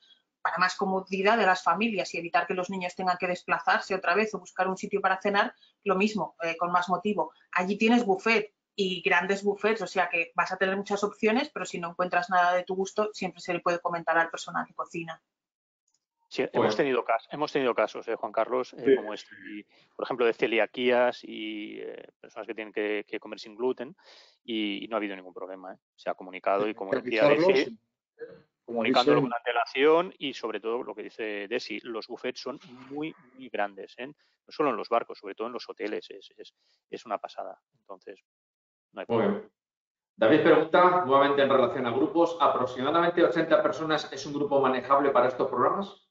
más comodidad de las familias y evitar que los niños tengan que desplazarse otra vez o buscar un sitio para cenar, lo mismo, con más motivo. Allí tienes buffet y grandes buffets, o sea que vas a tener muchas opciones, pero si no encuentras nada de tu gusto, siempre se le puede comentar al personal que cocina. Sí, hemos tenido casos, Juan Carlos, Sí. como este, por ejemplo, de celiaquías y personas que tienen que comer sin gluten y no ha habido ningún problema. Se ha comunicado y, como decía Desi, comunicándolo con antelación y, sobre todo, lo que dice Desi, los buffets son muy, muy grandes, ¿eh? No solo en los barcos, sobre todo en los hoteles, es una pasada. Entonces, no hay problema. Muy bien. David pregunta, nuevamente en relación a grupos, ¿aproximadamente 80 personas es un grupo manejable para estos programas?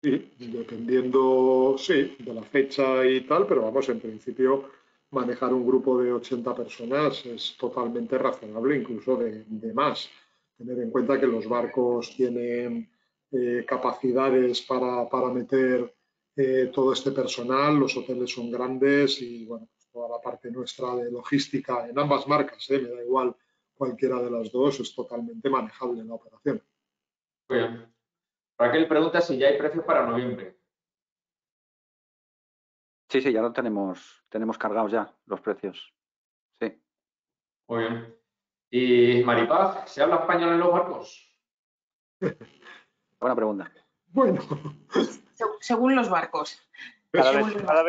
Sí, dependiendo, sí, de la fecha y tal, pero vamos, en principio manejar un grupo de 80 personas es totalmente razonable, incluso de más. Tener en cuenta que los barcos tienen capacidades para meter todo este personal, los hoteles son grandes y bueno, pues toda la parte nuestra de logística en ambas marcas, me da igual cualquiera de las dos, es totalmente manejable en la operación. Muy bien. Raquel pregunta si ya hay precios para noviembre. Sí, sí, ya lo tenemos cargados ya los precios. Sí. Muy bien. Y Maripaz, ¿se habla español en los barcos? Buena pregunta. Bueno. Según los barcos. Cada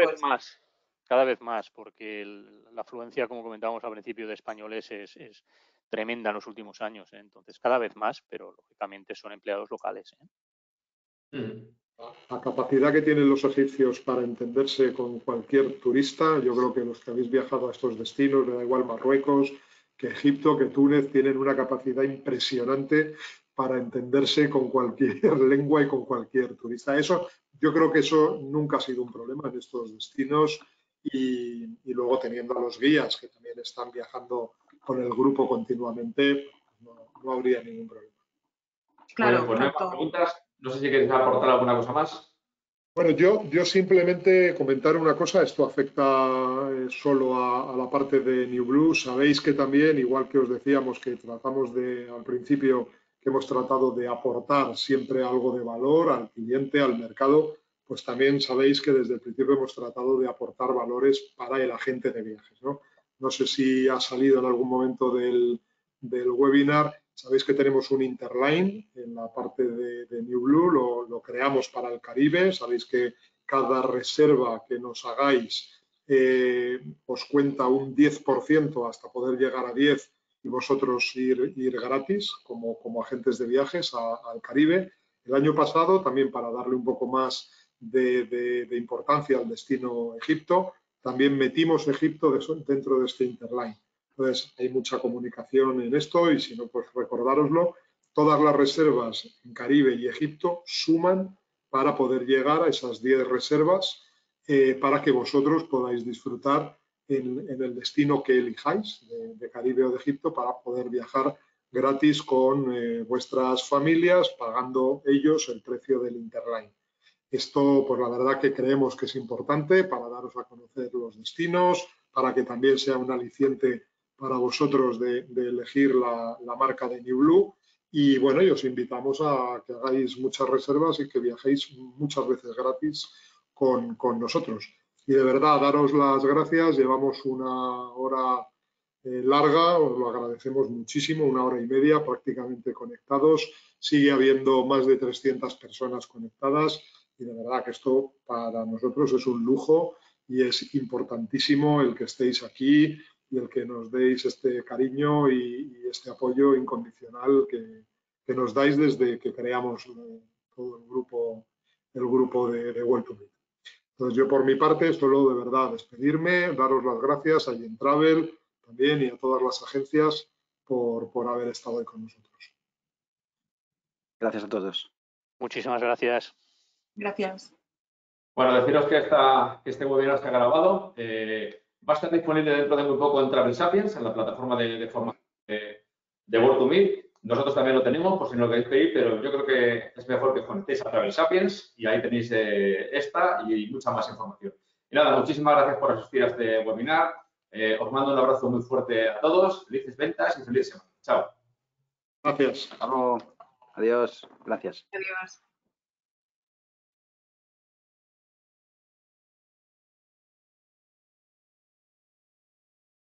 vez más, porque la afluencia, como comentábamos al principio, de españoles es tremenda en los últimos años, ¿eh? Entonces, cada vez más, pero lógicamente son empleados locales, ¿eh? La capacidad que tienen los egipcios para entenderse con cualquier turista, yo creo que los que habéis viajado a estos destinos, me da igual Marruecos, que Egipto, que Túnez, tienen una capacidad impresionante para entenderse con cualquier lengua y con cualquier turista. Eso, yo creo que eso nunca ha sido un problema en estos destinos y luego teniendo a los guías que también están viajando con el grupo continuamente, no habría ningún problema. Claro, Pues no hay más preguntas. No sé si queréis aportar alguna cosa más. Bueno, yo simplemente comentar una cosa, esto afecta solo a la parte de New Blue. Sabéis que también, igual que os decíamos que tratamos al principio, que hemos tratado de aportar siempre algo de valor al cliente, al mercado, pues también sabéis que desde el principio hemos tratado de aportar valores para el agente de viajes, ¿no? No sé si ha salido en algún momento del webinar. Sabéis que tenemos un Interline en la parte de New Blue, lo creamos para el Caribe. Sabéis que cada reserva que nos hagáis os cuenta un 10% hasta poder llegar a 10 y vosotros ir gratis como agentes de viajes al Caribe. El año pasado, también para darle un poco más de importancia al destino Egipto, también metimos Egipto dentro de este Interline. Entonces, hay mucha comunicación en esto y si no, pues recordároslo. Todas las reservas en Caribe y Egipto suman para poder llegar a esas 10 reservas para que vosotros podáis disfrutar en el destino que elijáis, de Caribe o de Egipto, para poder viajar gratis con vuestras familias, pagando ellos el precio del Interline. Esto, pues la verdad que creemos que es importante para daros a conocer los destinos, para que también sea un aliciente para vosotros de elegir la marca de New Blue. Y bueno, y os invitamos a que hagáis muchas reservas y que viajéis muchas veces gratis con nosotros. Y de verdad, daros las gracias. Llevamos una hora larga, os lo agradecemos muchísimo, 1 hora y media prácticamente conectados. Sigue habiendo más de 300 personas conectadas. Y de verdad que esto para nosotros es un lujo y es importantísimo el que estéis aquí y el que nos deis este cariño y este apoyo incondicional que nos dais desde que creamos todo el grupo de World to Meet. Entonces yo por mi parte solo de verdad despedirme, daros las gracias a Travel también y a todas las agencias por haber estado ahí con nosotros. Gracias a todos. Muchísimas gracias. Gracias. Bueno, deciros que este webinar está grabado. Va a estar disponible dentro de muy poco en Travel Sapiens, en la plataforma de formación de World to Meet. Nosotros también lo tenemos, por si no lo queréis pedir, pero yo creo que es mejor que os conectéis a Travel Sapiens y ahí tenéis esta y mucha más información. Y nada, muchísimas gracias por asistir a este webinar. Os mando un abrazo muy fuerte a todos. Felices ventas y feliz semana. Chao. Gracias. Hasta luego. Adiós. Gracias. Adiós.